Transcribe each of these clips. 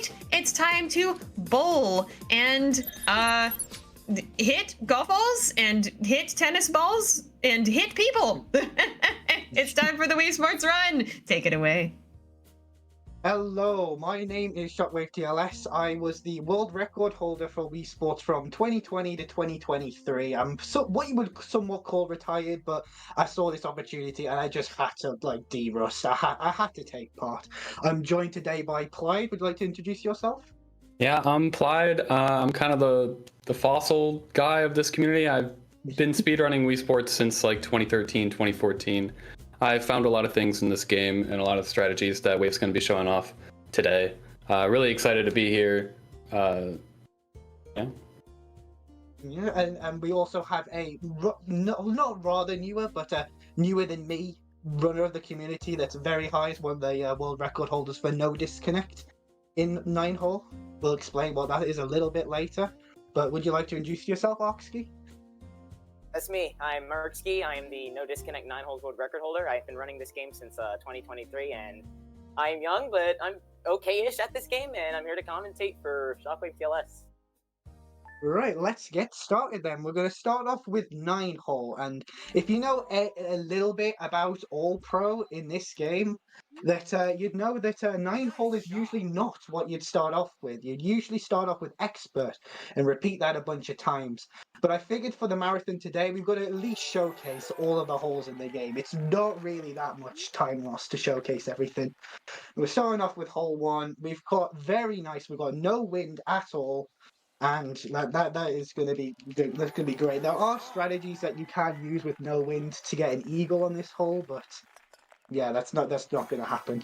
right. It's time to bowl and hit golf balls and hit tennis balls and hit people. It's time for the Wii Sports Run. Take it away. Hello, my name is Shockwave TLS. I was the world record holder for Wii Sports from 2020 to 2023. I'm what you would somewhat call retired, but I saw this opportunity and I just had to de-rust. I had to take part. I'm joined today by Clyde. Would you like to introduce yourself? Yeah, I'm Clyde. I'm kind of the fossil guy of this community. I've been speedrunning Wii Sports since like 2013, 2014. I've found a lot of things in this game and a lot of strategies that Wave's going to be showing off today. Really excited to be here. Yeah. Yeah, and we also have a not rather newer, but newer than me runner of the community that's very high. Is one of the world record holders for no disconnect in 9-hole. We'll explain what that is a little bit later. But would you like to introduce yourself, Oxky? That's me. I'm Merksky. I am the No Disconnect 9-holes world record holder. I've been running this game since 2023, and I'm young, but I'm okay-ish at this game, and I'm here to commentate for Shockwave TLS. Right, let's get started then. We're going to start off with 9-hole, and if you know a little bit about All Pro in this game, that you'd know that 9-hole is usually not what you'd start off with. You'd usually start off with Expert and repeat that a bunch of times. But I figured for the marathon today, we've got to at least showcase all of the holes in the game. It's not really that much time lost to showcase everything. We're starting off with hole 1. We've got very nice. We've got no wind at all. And that is going to be good. That's going to be great. There are strategies that you can use with no wind to get an eagle on this hole, but yeah, that's not going to happen.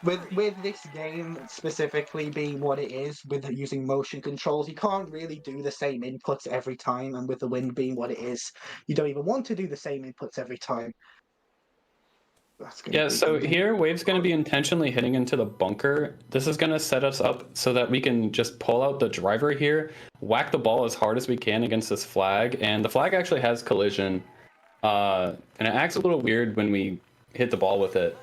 With this game specifically being what it is, with using motion controls, you can't really do the same inputs every time. And with the wind being what it is, you don't even want to do the same inputs every time. Yeah, so here Wave's going to be intentionally hitting into the bunker. This is going to set us up so that we can just pull out the driver here, whack the ball as hard as we can against this flag, and the flag actually has collision, and it acts a little weird when we hit the ball with it.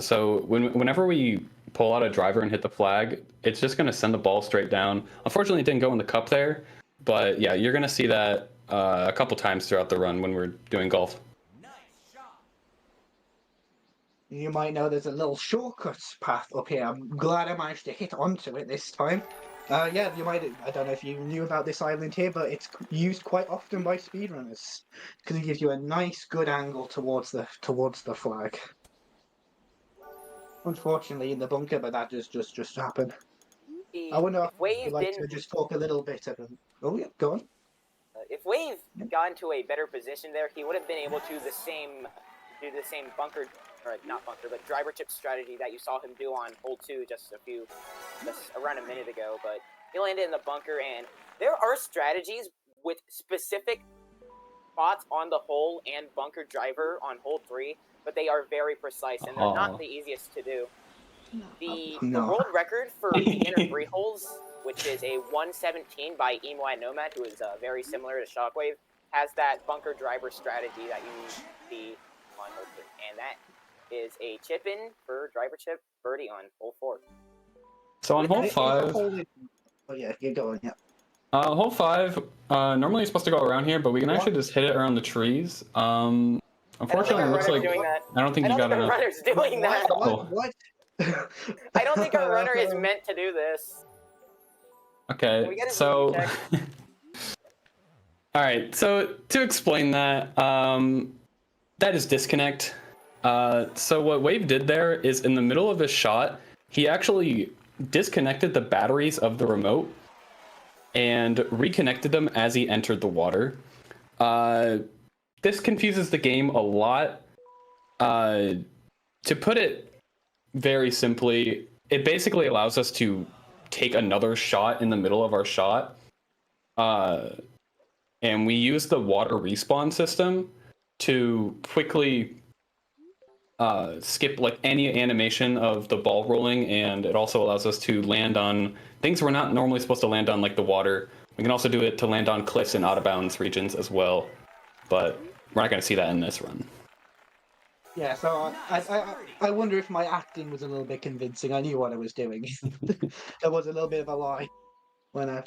So whenever we pull out a driver and hit the flag, it's just going to send the ball straight down. Unfortunately, it didn't go in the cup there, but yeah, you're going to see that a couple times throughout the run when we're doing golf. You might know there's a little shortcut path up here. I'm glad I managed to hit onto it this time. Yeah, you might. I don't know if you knew about this island here, but it's used quite often by speedrunners because it gives you a nice, good angle towards the flag. Unfortunately, in the bunker, but that just happened. I wonder if you'd like to just talk a little bit of them. Oh yeah, go on. If Wave got into a better position there, he would have been able to do the same bunker. Or not bunker, but driver chip strategy that you saw him do on hole 2 just around a minute ago. But he landed in the bunker, and there are strategies with specific spots on the hole and bunker driver on hole 3, but they are very precise, and they're not the easiest to do. The world record for beginner 3 holes, which is a 117 by Emo Nomad, who is very similar to Shockwave, has that bunker driver strategy that you see on hole 3, and that is a chip in for driver chip birdie on hole 4. So on hole 5, oh yeah, you're going, yeah. Hole 5, normally you're supposed to go around here, but we can actually just hit it around the trees. Unfortunately, it looks like I don't think you got enough. Runner's doing that. What? I don't think our runner is meant to do this. Okay, so all right. So to explain that, that is disconnect. So what Wave did there is in the middle of his shot, he actually disconnected the batteries of the remote and reconnected them as he entered the water. This confuses the game a lot. To put it very simply, it basically allows us to take another shot in the middle of our shot. And we use the water respawn system to quickly skip like any animation of the ball rolling, and it also allows us to land on things we're not normally supposed to land on, like the water. We can also do it to land on cliffs and out of bounds regions as well, but we're not going to see that in this run. Yeah, so I wonder if my acting was a little bit convincing. I knew what I was doing. There was a little bit of a lie when I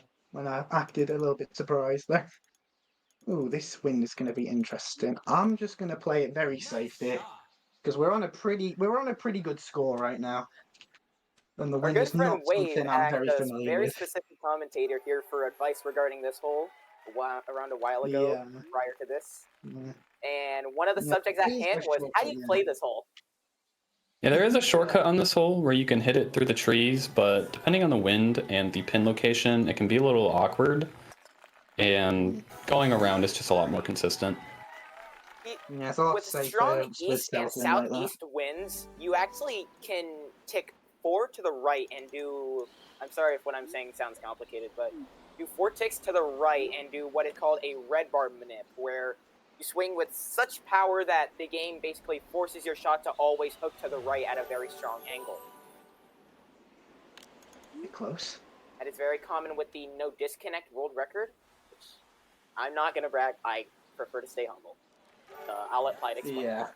acted a little bit surprised there. Ooh, this win is going to be interesting. I'm just going to play it very safe here because we're on a pretty good score right now, and the Our wind good is not friend Wave something I'm asked very us familiar very with. specific commentator here for advice regarding this hole around a while ago Yeah, prior to this. yeah, And one of the yeah. subjects It at is hand a was how do shortcut, you yeah. play this hole? Yeah, there is a shortcut on this hole where you can hit it through the trees, but depending on the wind and the pin location, it can be a little awkward. And going around is just a lot more consistent. Yeah, it's a lot With strong safer with east and stealthing like that. southeast winds, you actually can tick 4 to the right and do. I'm sorry if what I'm saying sounds complicated, but do 4 ticks to the right and do what is called a red bar manip, where you swing with such power that the game basically forces your shot to always hook to the right at a very strong angle. Bit close. That is very common with the no disconnect world record, which I'm not going to brag. I prefer to stay humble. I'll let Clyde explain. Yeah.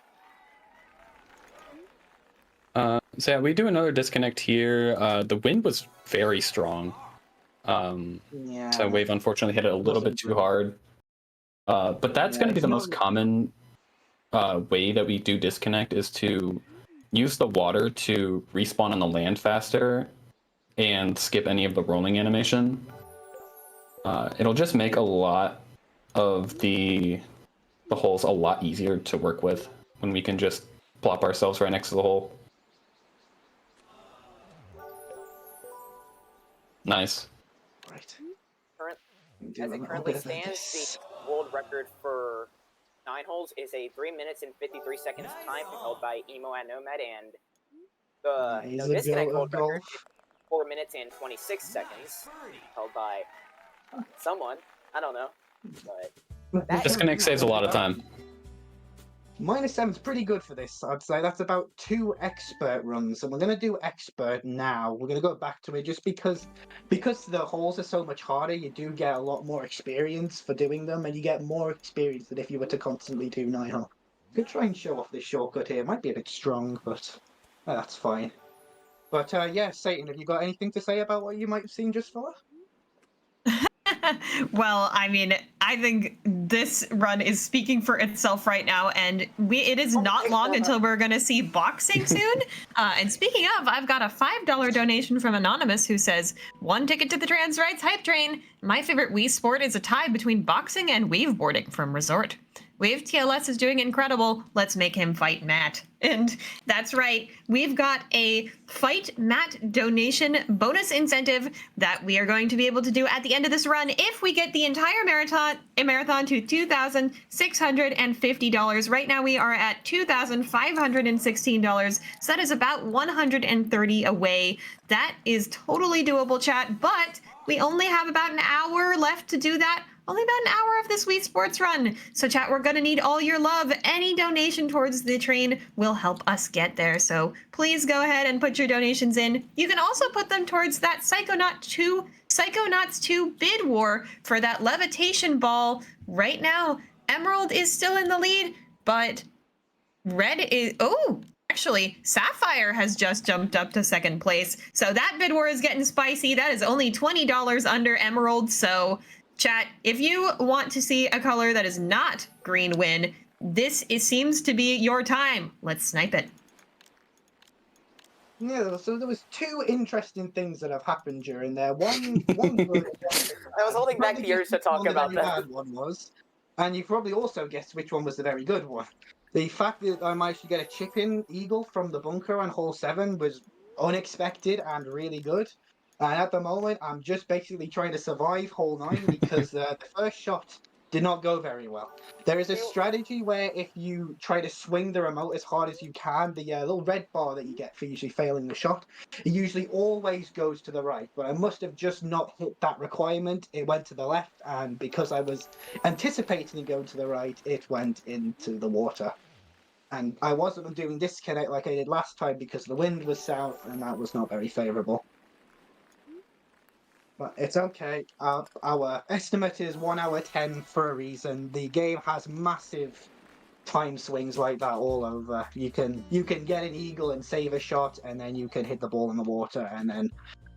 So yeah, we do another disconnect here. The wind was very strong. Yeah. So Wave unfortunately hit it a little bit too hard. But that's Yeah, going to be it's the not. most common way that we do disconnect is to use the water to respawn on the land faster and skip any of the rolling animation. It'll just make a lot of the holes a lot easier to work with when we can just plop ourselves right next to the hole. Nice. Right. As Do a it little currently bit of stands, the this. world record for 9 holes is a 3 minutes and 53 seconds time held by Emo at Nomad, and the He's no a disconnect goat world of record golf. is 4 minutes and 26 seconds held by someone. I don't know, but that Disconnect saves a lot of time. -7's pretty good for this, I'd say. That's about 2 expert runs, and we're going to do expert now. We're going to go back to it just because the holes are so much harder, you do get a lot more experience for doing them, and you get more experience than if you were to constantly do 9-hole. Could try and show off this shortcut here. It might be a bit strong, but that's fine. But yeah, Satan, have you got anything to say about what you might have seen just for? Well, I mean, I think this run is speaking for itself right now, and it is not long until we're going to see boxing soon. And speaking of, I've got a $5 donation from Anonymous who says, 1 ticket to the trans rights hype train. My favorite Wii sport is a tie between boxing and waveboarding from Resort. Wave TLS is doing incredible. Let's make him fight Matt. And that's right. We've got a Fight Matt donation bonus incentive that we are going to be able to do at the end of this run if we get the entire marathon to $2,650. Right now we are at $2,516. So that is about 130 away. That is totally doable, chat, but we only have about an hour left to do that. Only about an hour of this Wii Sports run. So chat, we're gonna need all your love. Any donation towards the train will help us get there. So please go ahead and put your donations in. You can also put them towards that Psychonauts 2 bid war for that levitation ball. Right now, Emerald is still in the lead, but Red is, actually, Sapphire has just jumped up to 2nd place. So that bid war is getting spicy. That is only $20 under Emerald. So chat, if you want to see a color that is not green win, seems to be your time. Let's snipe it. Yeah, so there was 2 interesting things that have happened during there. One good, one bad. I was holding back Probably the urge guessed to which talk one the about very that. bad one was, and you probably also guessed which one was the very good one. The fact that I managed to get a chip-in eagle from the bunker on hole 7 was unexpected and really good. And at the moment, I'm just basically trying to survive hole 9 because the first shot did not go very well. There is a strategy where if you try to swing the remote as hard as you can, the little red bar that you get for usually failing the shot, it usually always goes to the right. But I must have just not hit that requirement. It went to the left, and because I was anticipating it going to the right, it went into the water. And I wasn't doing disconnect like I did last time because the wind was south, and that was not very favorable. But it's okay. Our estimate is 1 hour 10 for a reason. The game has massive time swings like that all over. You can get an eagle and save a shot, and then you can hit the ball in the water and then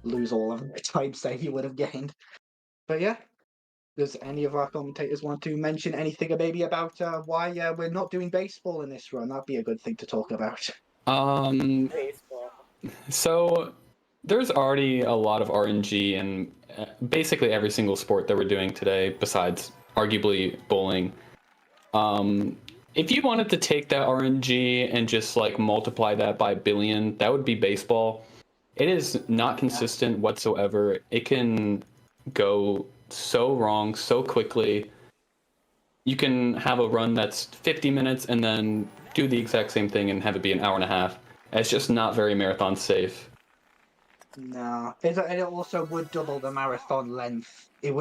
lose all of the time save you would have gained. But yeah, does any of our commentators want to mention anything maybe about why we're not doing baseball in this run? That'd be a good thing to talk about. Baseball. So there's already a lot of RNG in basically every single sport that we're doing today, besides arguably bowling. If you wanted to take that RNG and just like multiply that by a billion, that would be baseball. It is not consistent whatsoever. It can go so wrong so quickly. You can have a run that's 50 minutes and then do the exact same thing and have it be an hour and a half. It's just not very marathon safe. No, it also would double the marathon length. It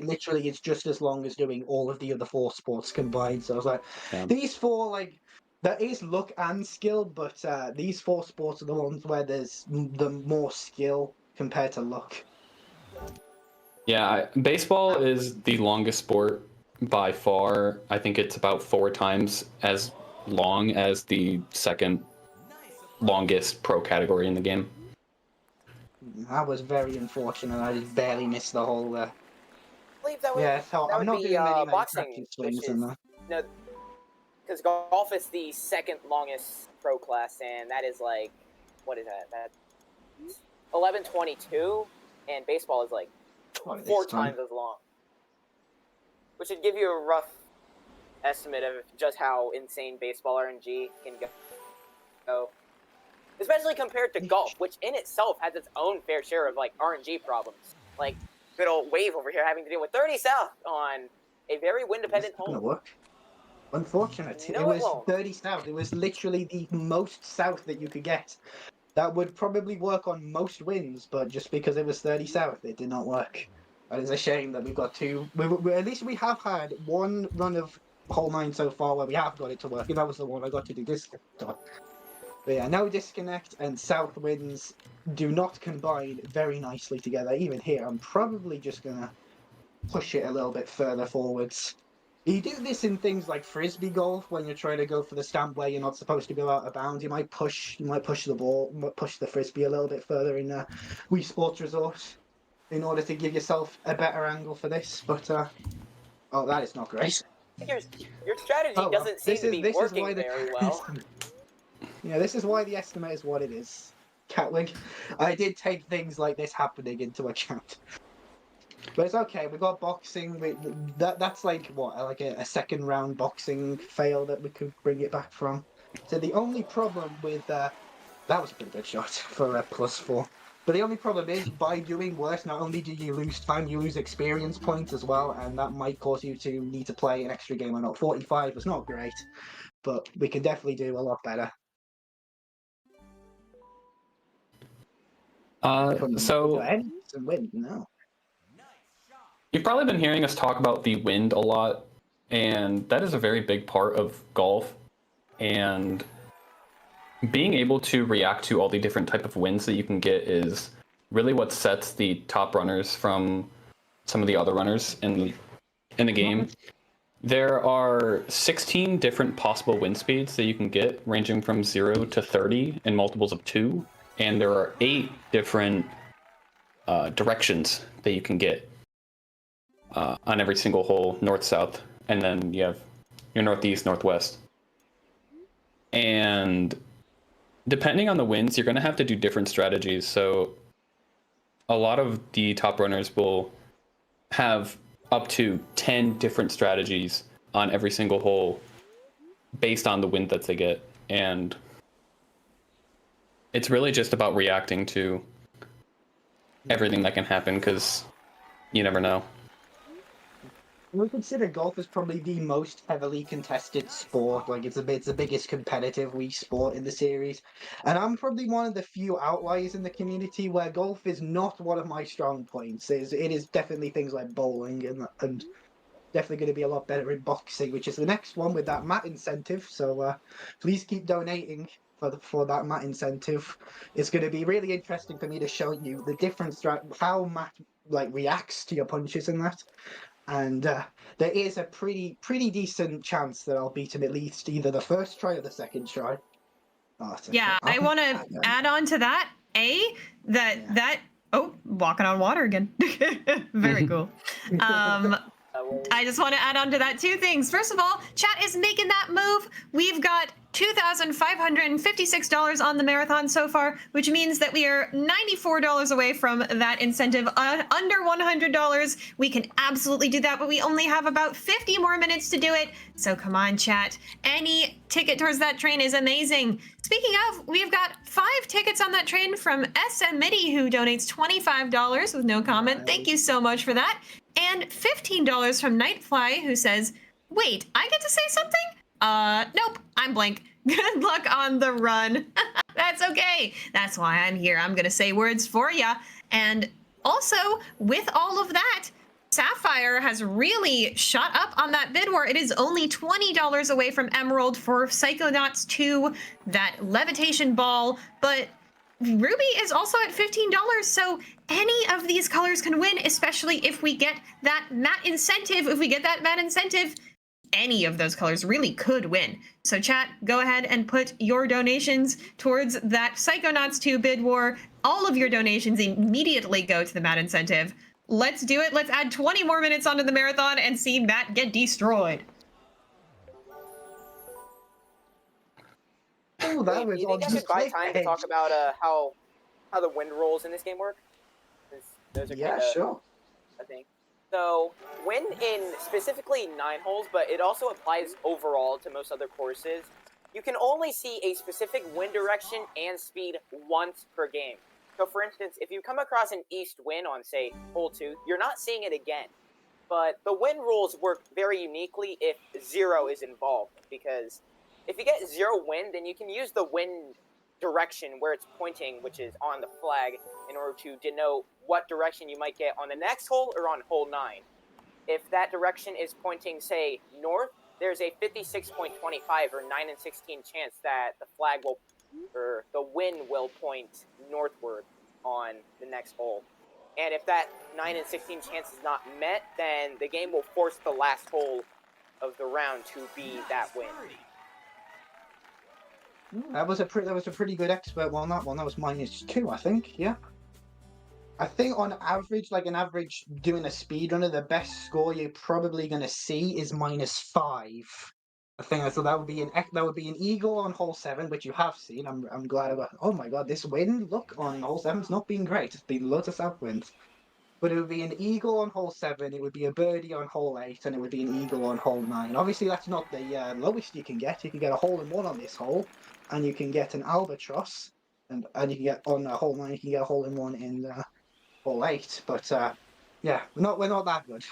literally is just as long as doing all of the other four sports combined. So I was like, Yeah. these four, like, there is luck and skill, but these four sports are the ones where there's the more skill compared to luck. Yeah, baseball is the longest sport by far. I think it's about 4 times as long as the second longest pro category in the game. I was very unfortunate. I just barely missed the whole. I believe that would, Yeah, so that I'm would not be doing many boxing, practice which swings is and that. no, because golf is the second longest pro class, and that is like, what is that? That's 11:22, and baseball is like What is 4 this time? times as long, which should give you a rough estimate of just how insane baseball RNG can go. Especially compared to golf, which in itself has its own fair share of like RNG problems. Like good old Wave over here having to deal with 30 south on a very wind dependent It's not gonna hole. work. Unfortunate. No, It it was won't. 30 south. It was literally the most south that you could get. That would probably work on most winds, but just because it was 30 south, it did not work. And it's a shame that we've got two. At least we have had one run of hole 9 so far where we have got it to work, and that was the one I got to do this time. But yeah, no disconnect, and south winds do not combine very nicely together. Even here, I'm probably just gonna push it a little bit further forwards. You do this in things like frisbee golf when you're trying to go for the stamp where you're not supposed to go out of bounds. You might push the ball, push the frisbee a little bit further in Wii Sports Resort in order to give yourself a better angle for this. But oh, that is not great. Your strategy Oh well, doesn't seem to be this is working why the very well. yeah, this is why the estimate is what it is. Catwig, I did take things like this happening into account. But it's okay. We got boxing. That's like what, like a second round boxing fail that we could bring it back from. So the only problem with that was a pretty good shot for a +4. But the only problem is by doing worse, not only do you lose time, you lose experience points as well, and that might cause you to need to play an extra game or not. 45 was not great, but we can definitely do a lot better. So Win, no. you've probably been hearing us talk about the wind a lot, and that is a very big part of golf. And being able to react to all the different type of winds that you can get is really what sets the top runners from some of the other runners in the game. There are 16 different possible wind speeds that you can get, ranging from 0 to 30 in multiples of 2, and there are 8 different directions that you can get on every single hole, north, south, and then you have your northeast, northwest. And depending on the winds, you're going to have to do different strategies. So a lot of the top runners will have up to 10 different strategies on every single hole based on the wind that they get. And it's really just about reacting to everything that can happen, because you never know. We consider golf as probably the most heavily contested sport. Like it's the biggest competitive Wii sport in the series, and I'm probably one of the few outliers in the community where golf is not one of my strong points. It is definitely things like bowling and definitely going to be a lot better in boxing, which is the next one with that mat incentive. So please keep donating for that mat incentive. It's going to be really interesting for me to show you the difference, how mat like reacts to your punches and that. and there is a pretty decent chance that I'll beat him at least either the first try or the second try. Oh, it's okay. Yeah, I want to add on to that. Walking on water again. Very cool. I just want to add on to that two things. First of all, chat is making that move. We've got $2,556 on the marathon so far, which means that we are $94 away from that incentive. Under $100, we can absolutely do that, but we only have about 50 more minutes to do it. So come on, chat. Any ticket towards that train is amazing. Speaking of, we've got 5 tickets on that train from SM Mitty, who donates $25 with no comment. Thank you so much for that. And $15 from Nightfly, who says, wait, I get to say something? Nope, I'm blank. Good luck on the run. That's okay. That's why I'm here. I'm gonna say words for ya. And also, with all of that, Sapphire has really shot up on that bid war. It is only $20 away from Emerald for Psychonauts 2, that levitation ball, but Ruby is also at $15, so any of these colors can win, especially if we get that matte incentive. If we get that matte incentive, any of those colors really could win. So chat, go ahead and put your donations towards that Psychonauts 2 bid war. All of your donations immediately go to the matte incentive. Let's do it. Let's add 20 more minutes onto the marathon and see Matt get destroyed. Oh, that was do you think I should buy time to talk about how the wind rolls in this game work? Those are yeah, sure. I think. So, wind in specifically 9 holes, but it also applies overall to most other courses. You can only see a specific wind direction and speed once per game. So, for instance, if you come across an east wind on, say, hole 2, you're not seeing it again. But the wind rules work very uniquely if 0 is involved, because if you get 0 wind, then you can use the wind direction where it's pointing, which is on the flag, in order to denote what direction you might get on the next hole or on hole 9. If that direction is pointing, say, north, there's a 56.25 or 9 in 16 chance that the flag will, or the wind will point northward on the next hole. And if that 9 in 16 chance is not met, then the game will force the last hole of the round to be that wind. That was a pretty good expert one. That one, that was -2, I think. Yeah. I think on average, like an average doing a speedrunner, the best score you're probably gonna see is -5. I think so. That would be an eagle on hole 7, which you have seen. I'm glad about. Oh my god, this wind look on hole 7's not been great. It's been lots of south winds. But it would be an eagle on hole 7, it would be a birdie on hole 8, and it would be an eagle on hole 9. Obviously, that's not the lowest you can get. You can get a hole-in-one on this hole, and you can get an albatross, and you can get on hole 9. You can get a hole-in-one in hole 8. But yeah, we're not that good.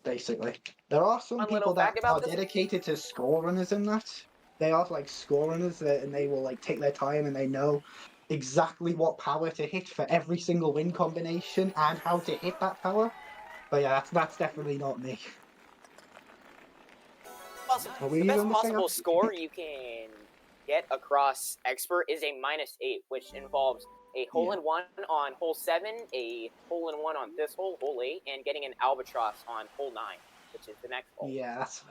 Basically, there are some people that are dedicated to score runners in that. They are like score runners, and they will like take their time and they know exactly what power to hit for every single win combination and how to hit that power. But yeah, that's definitely not me. The best possible score you can get across expert is a -8, which involves a hole-in-one on hole 7, a hole-in-one on this hole, hole 8, and getting an albatross on hole 9, which is the next hole. Yeah, that's...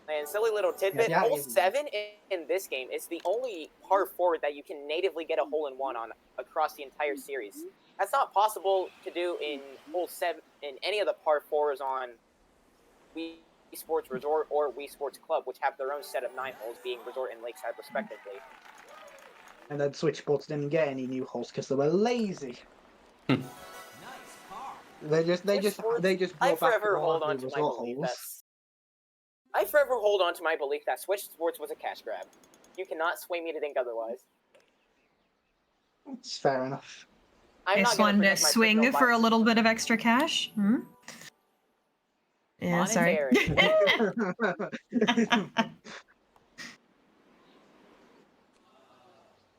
And silly little tidbit, hole 7 in this game is the only par 4 that you can natively get a hole-in-one on across the entire series. That's not possible to do in hole 7, in any of the par 4s on Wii Sports Resort or Wii Sports Club, which have their own set of 9 holes, being Resort and Lakeside respectively. And then Switchboards didn't get any new holes because they were lazy. They just I forever hold on to my belief that I forever hold on to my belief that Switch Sports was a cash grab. You cannot sway me to think otherwise. It's fair enough. I just wanted to swing for a little bit of extra cash. Yeah, sorry.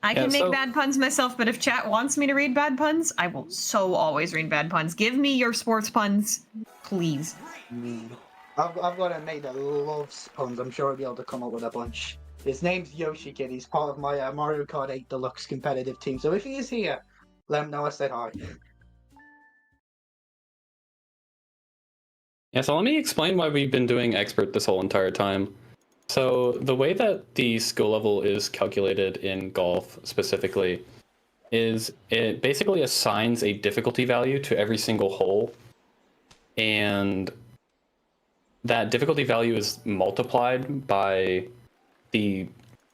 I can make bad puns myself, but if chat wants me to read bad puns, I will so always read bad puns. Give me your sports puns, please. I've got a mate that loves puns. I'm sure I'll be able to come up with a bunch. His name's Yoshi Kid. He's part of my Mario Kart 8 Deluxe competitive team. So if he is here, let him know I said hi. Yeah, so let me explain why we've been doing expert this whole entire time. So the way that the skill level is calculated in golf specifically is it basically assigns a difficulty value to every single hole, and that difficulty value is multiplied by the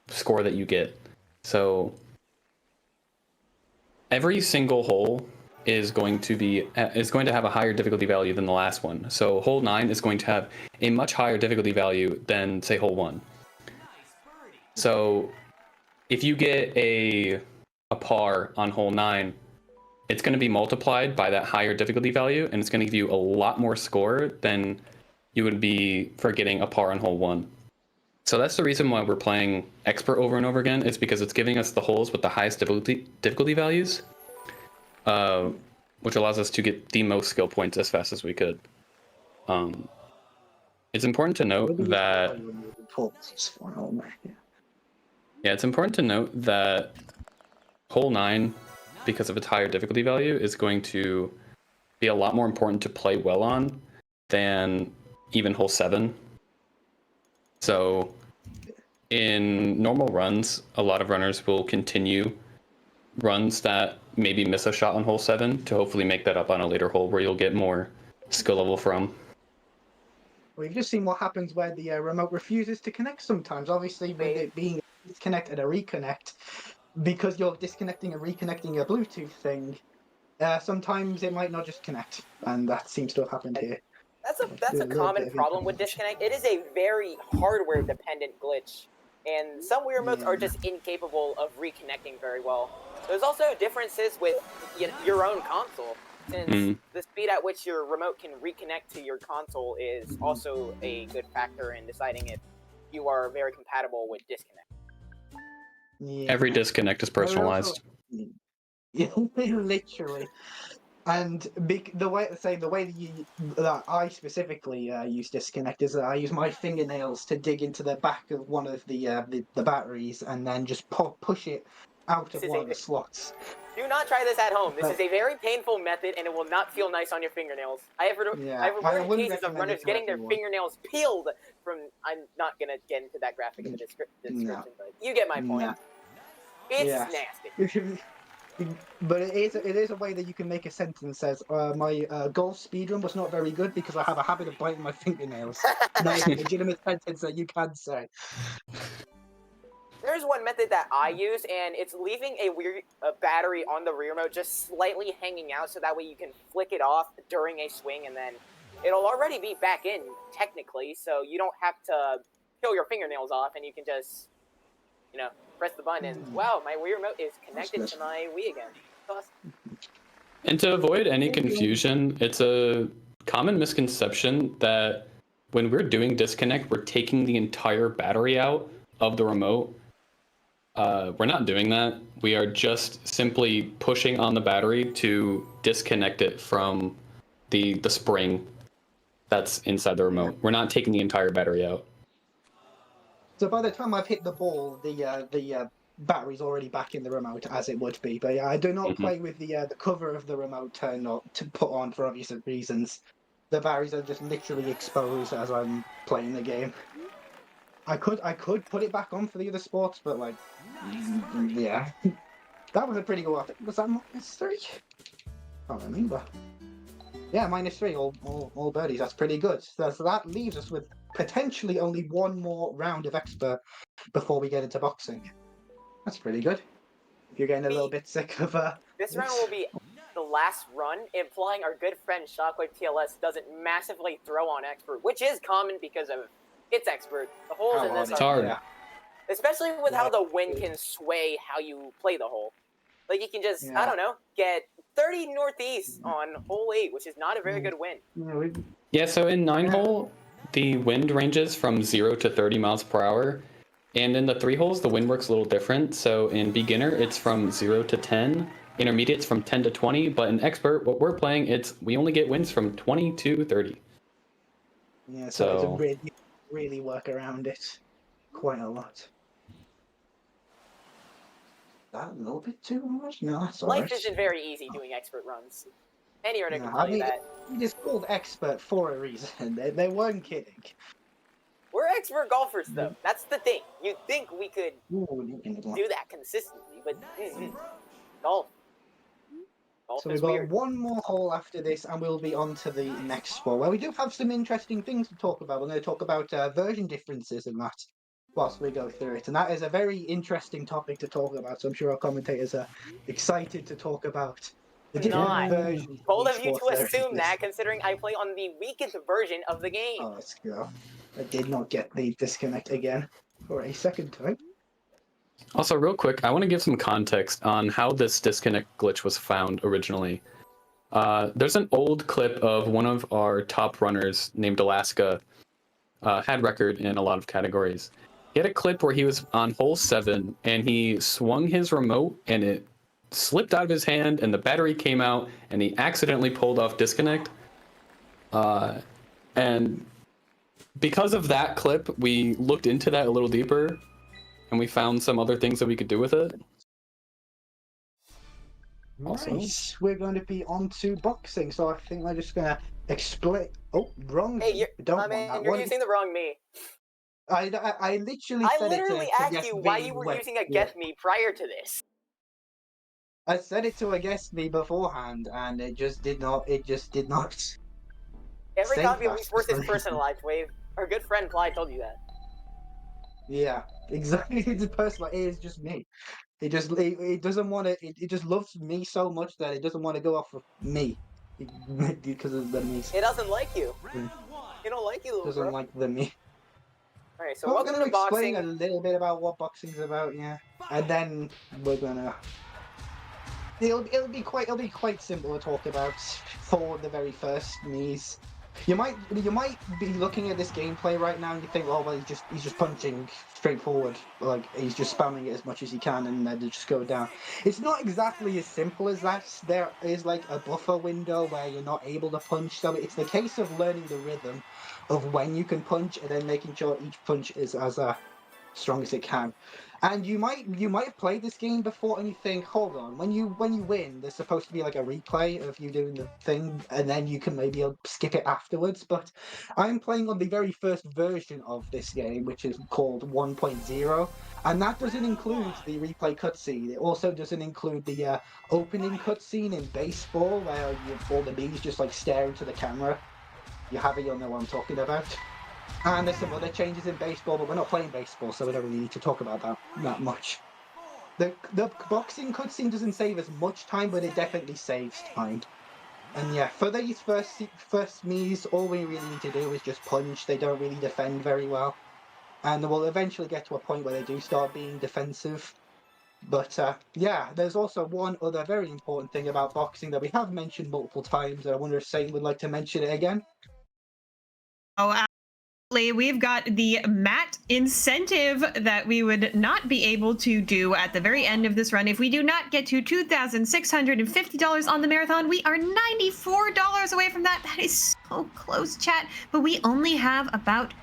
score that you get. So every single hole is going to have a higher difficulty value than the last one. So hole 9 is going to have a much higher difficulty value than, say, hole 1. So if you get a par on hole 9, it's going to be multiplied by that higher difficulty value, and it's going to give you a lot more score than you would be for getting a par on hole 1. So that's the reason why we're playing expert over and over again. It's because it's giving us the holes with the highest difficulty values, which allows us to get the most skill points as fast as we could. It's important to note that it's important to note that hole 9, because of its higher difficulty value, is going to be a lot more important to play well on than even hole 7. So in normal runs, a lot of runners will continue runs that maybe miss a shot on hole 7 to hopefully make that up on a later hole where you'll get more skill level from. Well, you've just seen what happens where the remote refuses to connect sometimes. Obviously, with it being a disconnect and a reconnect, because you're disconnecting and reconnecting a Bluetooth thing, sometimes it might not just connect, and that seems to have happened here. That's a common problem with disconnect. It is a very hardware dependent glitch, and some Wii remotes are just incapable of reconnecting very well. There's also differences with your own console, since the speed at which your remote can reconnect to your console is also a good factor in deciding if you are very compatible with disconnect. Yeah. Every disconnect is personalized. Yeah, literally. And the way that I specifically use disconnect is that I use my fingernails to dig into the back of one of the batteries and then just push it out of one of the slots. Do not try this at home. This is a very painful method, and it will not feel nice on your fingernails. I have reported cases of runners getting their fingernails peeled from. I'm not gonna get into that graphic in the description, but you get my point. It's nasty. But it is a way that you can make a sentence that says, my golf speedrun was not very good because I have a habit of biting my fingernails. That is a legitimate sentence that you can say. There's one method that I use, and it's leaving a battery on the rear remote just slightly hanging out, so that way you can flick it off during a swing, and then it'll already be back in, technically, so you don't have to peel your fingernails off, and you can just, press the button, and wow, my Wii remote is connected to my Wii again. Awesome. And to avoid any confusion, it's a common misconception that when we're doing disconnect, we're taking the entire battery out of the remote. We're not doing that. We are just simply pushing on the battery to disconnect it from the spring that's inside the remote. We're not taking the entire battery out. So by the time I've hit the ball, the battery's already back in the remote, as it would be. But yeah, I do not play with the cover of the remote not to put on for obvious reasons. The batteries are just literally exposed as I'm playing the game. I could put it back on for the other sports, but yeah, that was a pretty good one. Was that -3? Can't remember. Yeah, -3, all birdies. That's pretty good. So that leaves us with potentially only one more round of expert before we get into boxing. That's pretty good. If you're getting a little bit sick of this round will be the last run, implying our good friend Shockwave TLS doesn't massively throw on expert, which is common because of its expert. The holes in this are hard. Especially with how the wind can sway how you play the hole. Like you can just, I don't know, get 30 northeast on hole 8, which is not a very good wind. Yeah, so in 9-hole, the wind ranges from 0 to 30 miles per hour. And in the 3 holes, the wind works a little different. So in beginner, it's from 0 to 10. Intermediate's from 10 to 20. But in expert, what we're playing, we only get winds from 20 to 30. Yeah, so it's really work around it quite a lot. That a little bit too much? No, that's all Life isn't very easy doing expert runs. Any Reddit No, can I tell you mean, that. it is called expert for a reason. They weren't kidding. We're expert golfers, though. That's the thing. You'd think we could Ooh, you can do that consistently, but golf. Golf So is we've got weird. one more hole after this, and we'll be on to the next spot, where we do have some interesting things to talk about. We're going to talk about version differences and that whilst we go through it. And that is a very interesting topic to talk about, so I'm sure our commentators are excited to talk about the different Not. versions of Bold of you esports to there assume exist. that, considering I play on the weakest version of the game. Oh, let's go. I did not get the disconnect again for a second time. Also, real quick, I want to give some context on how this disconnect glitch was found originally. There's an old clip of one of our top runners named Alaska, had record in a lot of categories. He had a clip where he was on hole 7 and he swung his remote and it slipped out of his hand and the battery came out and he accidentally pulled off disconnect. And because of that clip, we looked into that a little deeper and we found some other things that we could do with it. Also- Right, we're going to be on to boxing, so I think we're just going to explain. Oh, wrong. Hey, Don't I want mean, that you're one. using the wrong me. I literally I said literally it to asked guess you why me you were when- using a yeah. get me prior to this. I said it to a guest me beforehand, and it just did not. Every Say copy of that Wii for Sports is some personalized, Wave. Our good friend Clyde told you that. Yeah, exactly. It's personal. It is just me. It doesn't want to. It just loves me so much that it doesn't want to go off of me because of the me. It doesn't like you. Mm. It don't like you, little Doesn't bro. like the me. Alright, so But we're welcome going to to explain boxing. a little bit about what boxing's about, yeah, and then we're gonna. It'll be quite simple to talk about for the very first Mies. You might be looking at this gameplay right now and you think, oh well, he's just punching straightforward, like he's just spamming it as much as he can and then just go down. It's not exactly as simple as that. There is like a buffer window where you're not able to punch, so it's the case of learning the rhythm of when you can punch and then making sure each punch is as strong as it can. And you might have played this game before and you think, hold on, when you win, there's supposed to be like a replay of you doing the thing, and then you can maybe skip it afterwards. But I'm playing on the very first version of this game, which is called 1.0, and that doesn't include the replay cutscene. It also doesn't include the opening cutscene in baseball where all the bees just like stare into the camera. You have it, you'll know what I'm talking about. And there's some other changes in baseball, but we're not playing baseball, so we don't really need to talk about that much. The boxing cutscene doesn't save as much time, but it definitely saves time. And yeah, for these first Miis, all we really need to do is just punch. They don't really defend very well. And we'll eventually get to a point where they do start being defensive. But yeah, there's also one other very important thing about boxing that we have mentioned multiple times, and I wonder if Satan would like to mention it again. Oh, absolutely. We've got the mat incentive that we would not be able to do at the very end of this run. If we do not get to $2,650 on the marathon, we are $94 away from that. That is so close, chat. But we only have about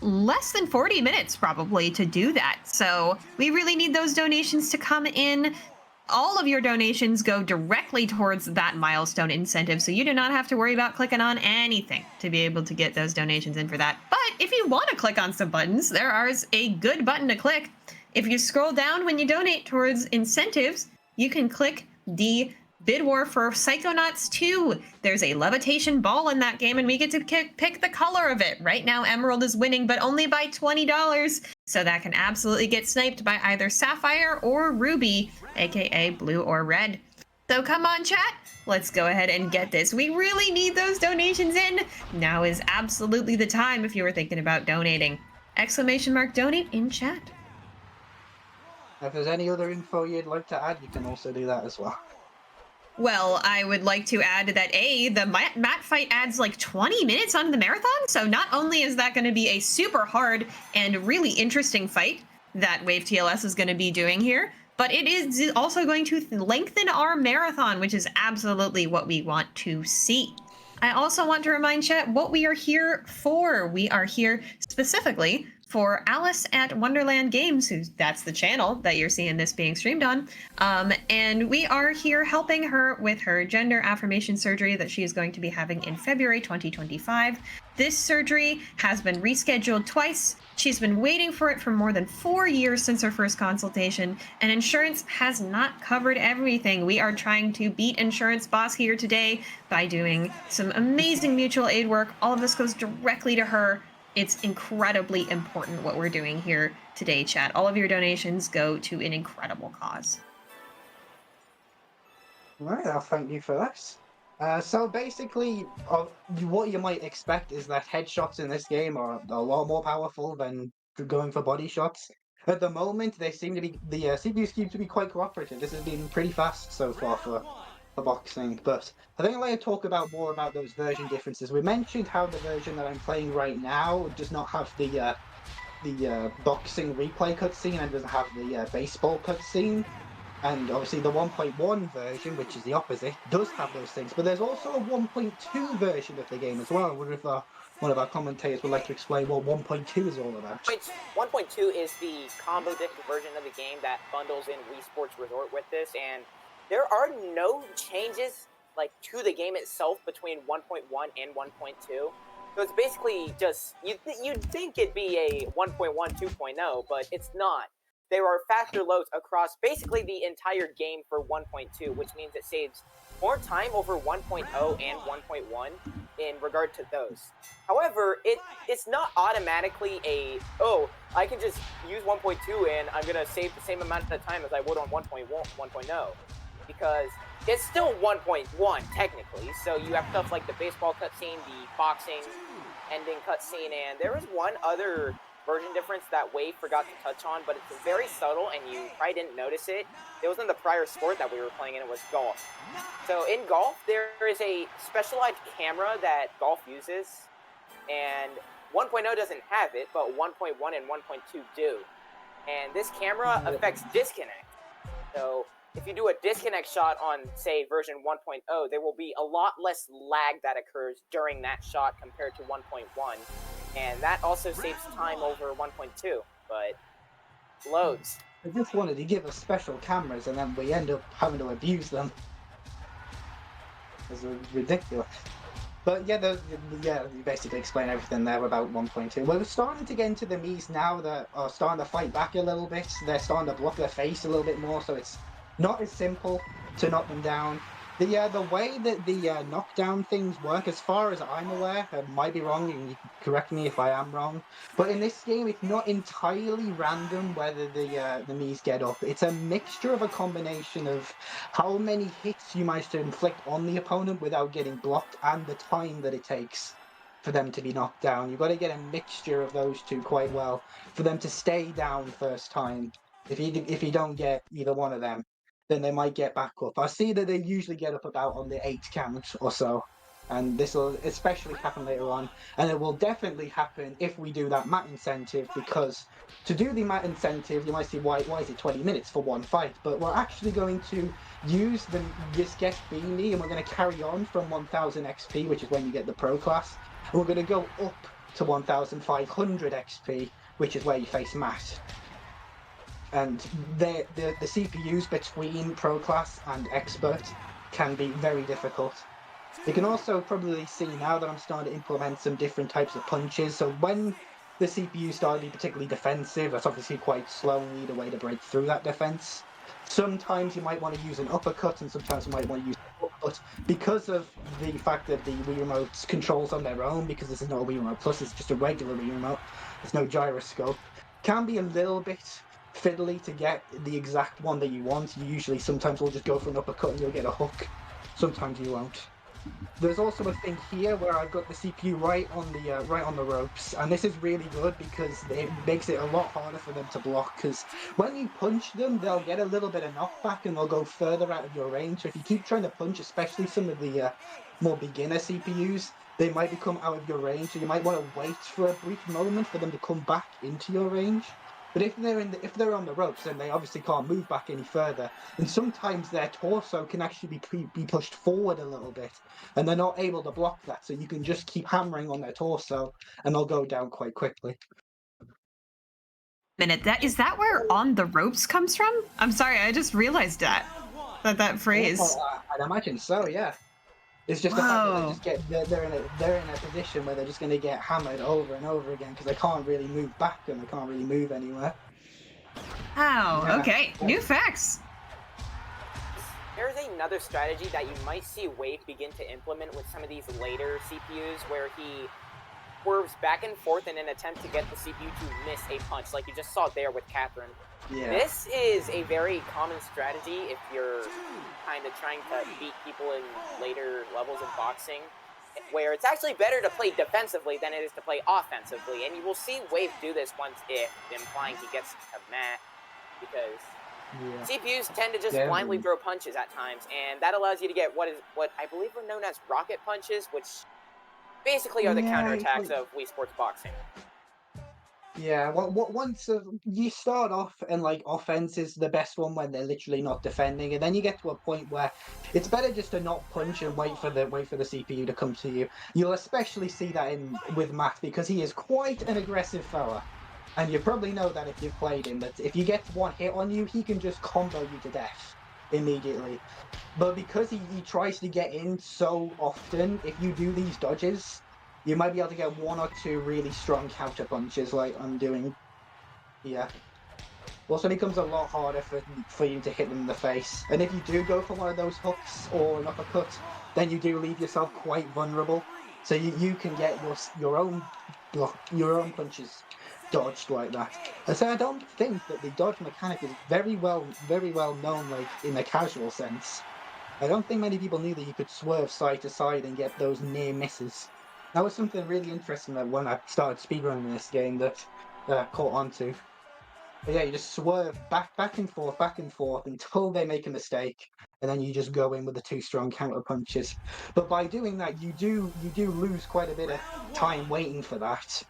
less than 40 minutes probably to do that. So we really need those donations to come in. All of your donations go directly towards that milestone incentive, so you do not have to worry about clicking on anything to be able to get those donations in for that. But if you want to click on some buttons, there is a good button to click. If you scroll down when you donate towards incentives, you can click the bid war for Psychonauts 2. There's a levitation ball in that game, and we get to pick the color of it. Right now, Emerald is winning, but only by $20. So that can absolutely get sniped by either Sapphire or Ruby, aka blue or red. So come on, chat. Let's go ahead and get this. We really need those donations in. Now is absolutely the time if you were thinking about donating. Exclamation mark donate in chat. If there's any other info you'd like to add, you can also do that as well. Well, I would like to add that the mat fight adds like 20 minutes onto the marathon, so not only is that going to be a super hard and really interesting fight that Wave TLS is going to be doing here, but it is also going to lengthen our marathon, which is absolutely what we want to see. I also want to remind chat what we are here for. We are here specifically for Alice at Wonderland Games, that's the channel that you're seeing this being streamed on. And we are here helping her with her gender affirmation surgery that she is going to be having in February 2025. This surgery has been rescheduled twice. She's been waiting for it for more than 4 years since her first consultation, and insurance has not covered everything. We are trying to beat Insurance Boss here today by doing some amazing mutual aid work. All of this goes directly to her. It's incredibly important what we're doing here today, chat. All of your donations go to an incredible cause. Right, I'll thank you for that. So basically, what you might expect is that headshots in this game are a lot more powerful than going for body shots. At the moment, they seem to be the CPUs seem to be quite cooperative. This has been pretty fast so far for boxing, but I think I'd like to talk about more about those version differences. We mentioned how the version that I'm playing right now does not have the boxing replay cutscene and doesn't have the baseball cutscene. And obviously the 1.1 version, which is the opposite, does have those things. But there's also a 1.2 version of the game as well. I wonder if one of our commentators would like to explain what 1.2 is all about. 1.2 is the combo disc version of the game that bundles in Wii Sports Resort with this, and there are no changes like to the game itself between 1.1 and 1.2. So it's basically just you'd think it'd be a 1.1 2.0, but it's not. There are factor loads across basically the entire game for 1.2, which means it saves more time over 1.0 and 1.1 in regard to those. However, it's not automatically I can just use 1.2 and I'm gonna save the same amount of time as I would on 1.0, because it's still 1.1 technically. So you have stuff like the baseball cutscene, the boxing ending cutscene, and there was one other version difference that Wave forgot to touch on, but it's very subtle and you probably didn't notice it. It was in the prior sport that we were playing, and it was golf. So in golf, there is a specialized camera that golf uses, and 1.0 doesn't have it, but 1.1 and 1.2 do. And this camera affects disconnect. So if you do a disconnect shot on, say, version 1.0, there will be a lot less lag that occurs during that shot compared to 1.1. And that also saves time over 1.2, but loads. I just wanted to give us special cameras and then we end up having to abuse them. It's ridiculous. But yeah, you basically explain everything there about 1.2. We're starting to get into the Miis now that are starting to fight back a little bit. They're starting to block their face a little bit more, so it's not as simple to knock them down. The way that the knockdown things work, as far as I'm aware, I might be wrong, and you can correct me if I am wrong, but in this game, it's not entirely random whether the Miis get up. It's a mixture of a combination of how many hits you manage to inflict on the opponent without getting blocked and the time that it takes for them to be knocked down. You've got to get a mixture of those two quite well for them to stay down first time. If you don't get either one of them, then they might get back up. I see that they usually get up about on the 8 count or so, and this will especially happen later on, and it will definitely happen if we do that mat incentive, because to do the mat incentive, you might see why is it 20 minutes for one fight, but we're actually going to use this guest beanie, and we're going to carry on from 1000 XP, which is when you get the pro class, and we're going to go up to 1500 XP, which is where you face Matt. And the CPUs between Pro Class and Expert can be very difficult. You can also probably see now that I'm starting to implement some different types of punches. So when the CPU started to be particularly defensive, that's obviously quite slow and need a way to break through that defense. Sometimes you might want to use an uppercut, and sometimes you might want to use an uppercut. Because of the fact that the Wii Remote's controls on their own, because this is not a Wii Remote Plus, it's just a regular Wii Remote, there's no gyroscope, can be a little bit fiddly to get the exact one that you want. You usually sometimes will just go for an uppercut and you'll get a hook. Sometimes you won't. There's also a thing here where I've got the CPU right on the ropes, and this is really good because it makes it a lot harder for them to block, because when you punch them, they'll get a little bit of knockback and they'll go further out of your range. So if you keep trying to punch, especially some of the more beginner CPUs, they might become out of your range, so you might want to wait for a brief moment for them to come back into your range. But if they're on the ropes, then they obviously can't move back any further. And sometimes their torso can actually be pushed forward a little bit, and they're not able to block that. So you can just keep hammering on their torso, and they'll go down quite quickly. minute, is that where "on the ropes" comes from? I'm sorry, I just realized that phrase. I'd imagine so, yeah. It's just the fact that they Whoa. just they're in a position where they're just going to get hammered over and over again because they can't really move back and they can't really move anywhere. Oh, Yeah. okay. New facts. There's another strategy that you might see Wave begin to implement with some of these later CPUs where he swerves back and forth in an attempt to get the CPU to miss a punch, like you just saw there with Catherine. Yeah. This is a very common strategy if you're kind of trying to beat people in later levels of boxing, where it's actually better to play defensively than it is to play offensively. And you will see Wave do this once if, implying he gets a mat, because CPUs tend to just blindly throw punches at times, and that allows you to get what I believe are known as rocket punches, which basically are the counterattacks of Wii Sports Boxing. Yeah, once you start off and like offense is the best one when they're literally not defending, and then you get to a point where it's better just to not punch and wait for the CPU to come to you. You'll especially see that with Matt because he is quite an aggressive fella, and you probably know that if you've played him. That if he gets one hit on you, he can just combo you to death immediately. But because he tries to get in so often, if you do these dodges, you might be able to get one or two really strong counter punches like I'm doing here. Also becomes a lot harder for you to hit them in the face. And if you do go for one of those hooks or an uppercut, then you do leave yourself quite vulnerable. So you can get your own punches dodged like that. And so I don't think that the dodge mechanic is very well known like in a casual sense. I don't think many people knew that you could swerve side to side and get those near misses. That was something really interesting that when I started speedrunning this game that caught on to. But yeah, you just swerve back and forth until they make a mistake, and then you just go in with the two strong counter punches. But by doing that, you do lose quite a bit of time waiting for that.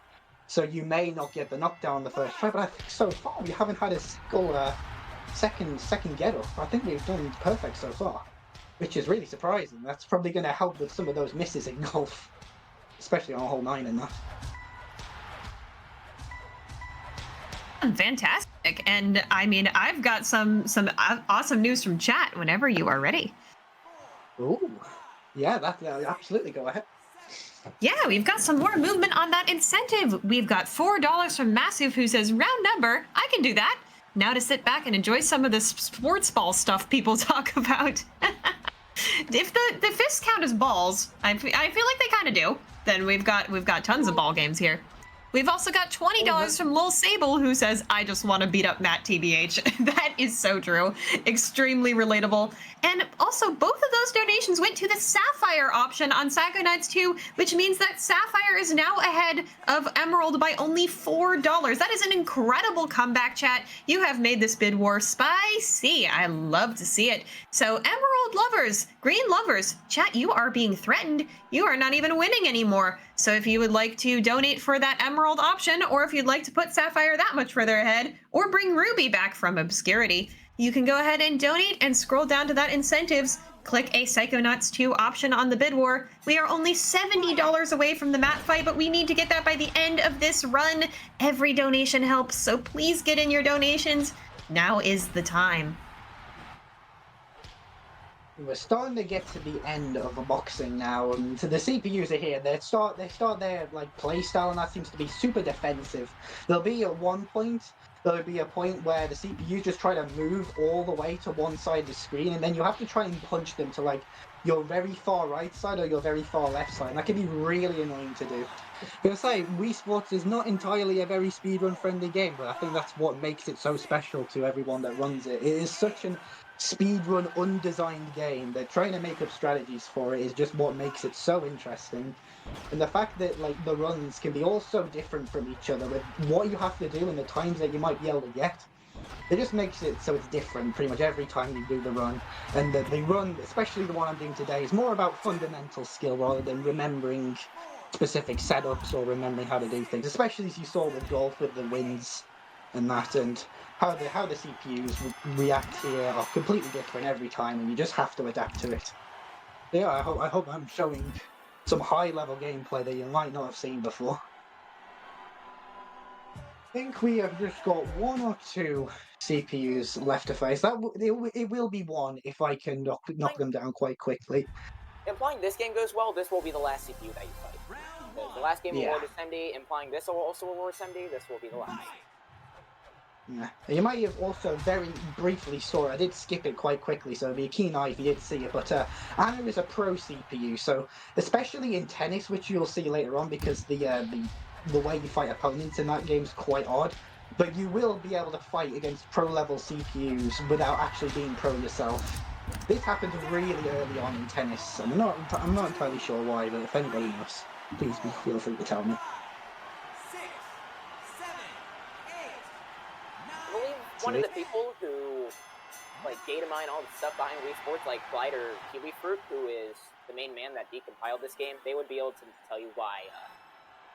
So you may not get the knockdown the first try, but I think so far we haven't had a single second get up. I think we've done perfect so far, which is really surprising. That's probably going to help with some of those misses in golf, especially on hole 9 and that. Fantastic. And I mean, I've got some awesome news from chat whenever you are ready. Ooh, yeah, that absolutely go ahead. Yeah, we've got some more movement on that incentive. We've got $4 from Massive, who says, round number, I can do that. Now to sit back and enjoy some of the sports ball stuff people talk about. If the fists count as balls, I feel like they kind of do, then we've got tons of ball games here. We've also got $20 from Lil Sable, who says, I just want to beat up Matt TBH. That is so true. Extremely relatable. And also, both of those donations went to the Sapphire option on Psychonauts 2, which means that Sapphire is now ahead of Emerald by only $4. That is an incredible comeback, chat. You have made this bid war spicy. I love to see it. So, Emerald lovers, green lovers, chat, you are being threatened. You are not even winning anymore. So if you would like to donate for that Emerald option, or if you'd like to put Sapphire that much further ahead, or bring Ruby back from obscurity, you can go ahead and donate and scroll down to that incentives. Click a Psychonauts 2 option on the bid war. We are only $70 away from the mat fight, but we need to get that by the end of this run. Every donation helps, so please get in your donations. Now is the time. We're starting to get to the end of the boxing now, and the CPUs are here. They start their like play style, and that seems to be super defensive. There'll be at one point where the CPUs just try to move all the way to one side of the screen, and then you have to try and punch them to like your very far right side or your very far left side. And that can be really annoying to do. But I say, Wii Sports is not entirely a very speedrun friendly game, but I think that's what makes it so special to everyone that runs it. It is such an speedrun undesigned game that trying to make up strategies for it is just what makes it so interesting. And the fact that like the runs can be all so different from each other with what you have to do and the times that you might be able to get, it just makes it so it's different pretty much every time you do the run. And the run, especially the one I'm doing today, is more about fundamental skill rather than remembering specific setups or remembering how to do things, especially as you saw with golf with the wins and that, and how the CPUs react here are completely different every time, and you just have to adapt to it. Yeah, I hope I'm showing some high level gameplay that you might not have seen before. think we have just got one or two CPUs left to face. It will be one if I can knock them down quite quickly. Implying this game goes well, this will be the last CPU that you fight. Because the last game Yeah. awarded SMD, implying this will also award SMD, this will be the last. Yeah. You might have also very briefly saw it. I did skip it quite quickly, so it'd be a keen eye if you did see it. But Anna is a pro CPU, so especially in tennis, which you'll see later on, because the way you fight opponents in that game is quite odd. But you will be able to fight against pro level CPUs without actually being pro yourself. This happens really early on in tennis. I'm not entirely sure why, but if anybody knows, please feel free to tell me. I believe one of the people who like data mine all the stuff behind Wii Sports, like Glider Kiwi Fruit, who is the main man that decompiled this game, they would be able to tell you why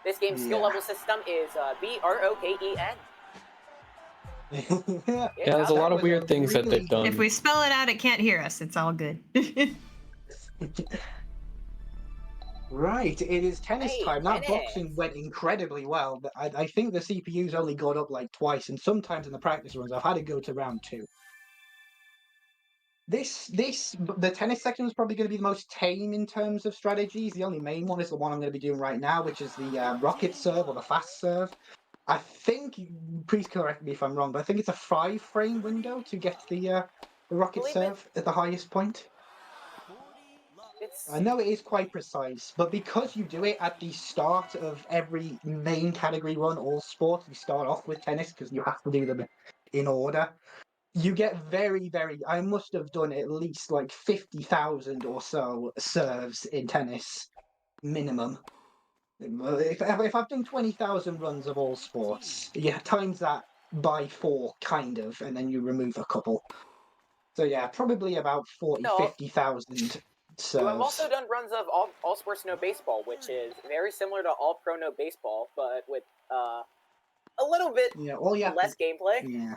this game's skill level system is BROKEN. Yeah, there's a lot of weird things that they've done. If we spell it out, it can't hear us. It's all good. Right, it is tennis time. That tennis. boxing went incredibly well, but I think the CPU's only got up like twice, and sometimes in the practice runs I've had to go to round 2. The tennis section is probably going to be the most tame in terms of strategies. The only main one is the one I'm going to be doing right now, which is the rocket serve or the fast serve. I think, please correct me if I'm wrong, but I think it's a 5-frame window to get the rocket serve at the highest point. I know it is quite precise, but because you do it at the start of every main category run, all sports, you start off with tennis because you have to do them in order. You get very, very. I must have done at least like 50,000 or so serves in tennis, minimum. If I've done 20,000 runs of all sports, yeah, times that by 4, kind of, and then you remove a couple. So yeah, probably about 40, 50,000 serves. You have also done runs of all Sports No Baseball, which is very similar to All Pro No Baseball, but with a little bit less gameplay. Yeah.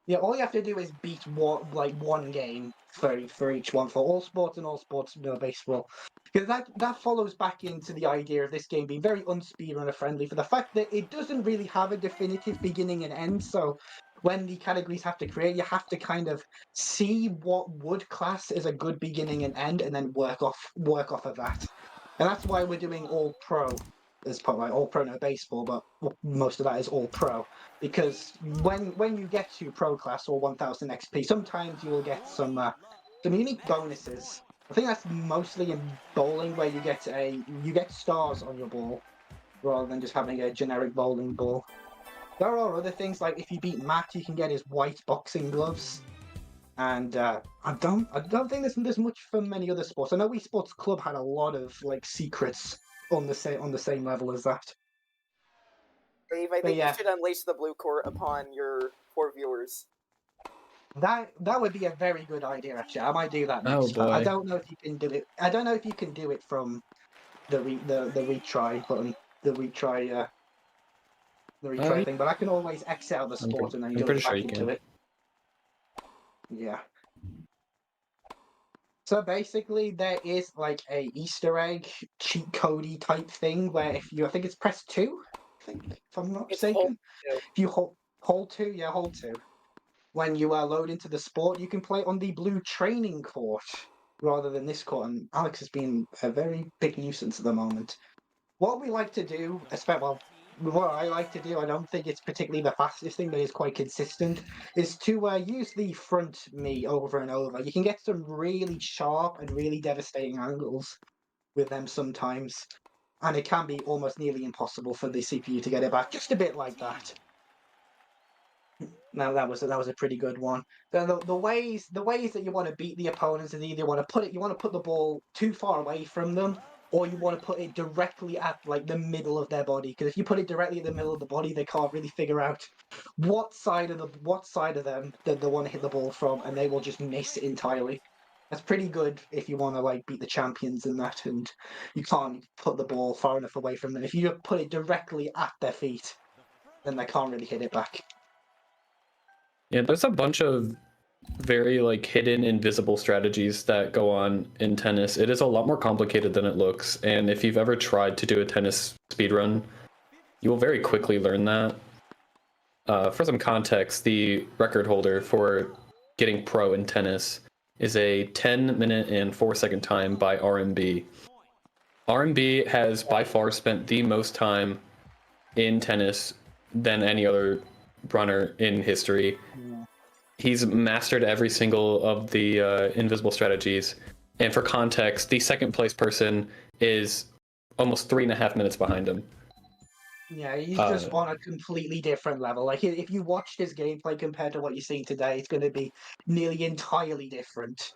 Yeah, all you have to do is beat one game for each one for all sports and all sports no baseball. Because that follows back into the idea of this game being very unspeedrunner friendly for the fact that it doesn't really have a definitive beginning and end. So when the categories have to create, you have to kind of see what would class as a good beginning and end, and then work off of that. And that's why we're doing all pro as part of all pro no baseball, but most of that is all pro. Because when you get to pro class or 1000 XP, sometimes you will get some unique bonuses. I think that's mostly in bowling, where you get stars on your ball rather than just having a generic bowling ball. There are other things, like if you beat Matt, you can get his white boxing gloves. And I don't think there's much for many other sports. I know Wii Sports Club had a lot of like secrets on the same level as that. Dave, I think you should unleash the blue court upon your poor viewers. That would be a very good idea, actually. I might do that next time. I don't know if you can do it. I don't know if you can do it from the retry button, the retry thing. But I can always exit out the sport and then go back into it. Yeah. So basically, there is like a Easter egg cheat codey type thing where if I think it's press 2, if I'm not mistaken. If you hold 2, hold 2. When you load into the sport, you can play on the blue training court rather than this court. And Alex has been a very big nuisance at the moment. What we like to do, what I like to do, I don't think it's particularly the fastest thing, but it's quite consistent, is to use the front me over and over. You can get some really sharp and really devastating angles with them sometimes. And it can be almost nearly impossible for the CPU to get it back, just a bit like that. Now that was a pretty good one. The ways that you want to beat the opponents is either you want to put the ball too far away from them, or you want to put it directly at like the middle of their body. Because if you put it directly at the middle of the body, they can't really figure out what side of them that they want to hit the ball from, and they will just miss entirely. That's pretty good if you want to like beat the champions in that, and you can't put the ball far enough away from them. If you put it directly at their feet, then they can't really hit it back. Yeah, there's a bunch of very like hidden invisible strategies that go on in tennis. It is a lot more complicated than it looks, and if you've ever tried to do a tennis speedrun, you will very quickly learn that. For some context, the record holder for getting pro in tennis is a 10-minute and 4-second time by RMB. RMB has by far spent the most time in tennis than any other runner in history. Yeah. He's mastered every single of the invisible strategies. And for context, the second place person is almost 3.5 minutes behind him. Yeah, he's just on a completely different level. Like, if you watched his gameplay compared to what you're seeing today, it's going to be nearly entirely different.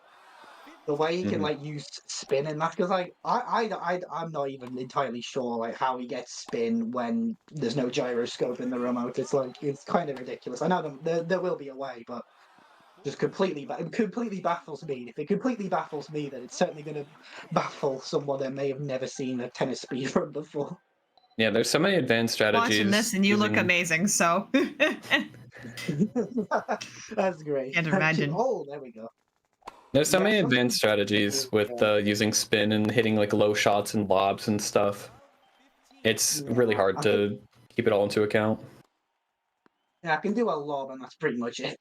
The way he can like use spin and that, because like I'm not even entirely sure like how he gets spin when there's no gyroscope in the remote. It's like it's kind of ridiculous. I know there will be a way, but just it completely baffles me. If it completely baffles me, then it's certainly going to baffle someone that may have never seen a tennis speedrun before. Yeah, there's so many advanced strategies. Watching this and you look using- amazing, so. That's great. Can't imagine. Oh, there we go. There's so Yeah, many something- advanced strategies with using spin and hitting like low shots and lobs and stuff. It's really hard I to keep it all into account. Yeah, I can do a lob, and that's pretty much it.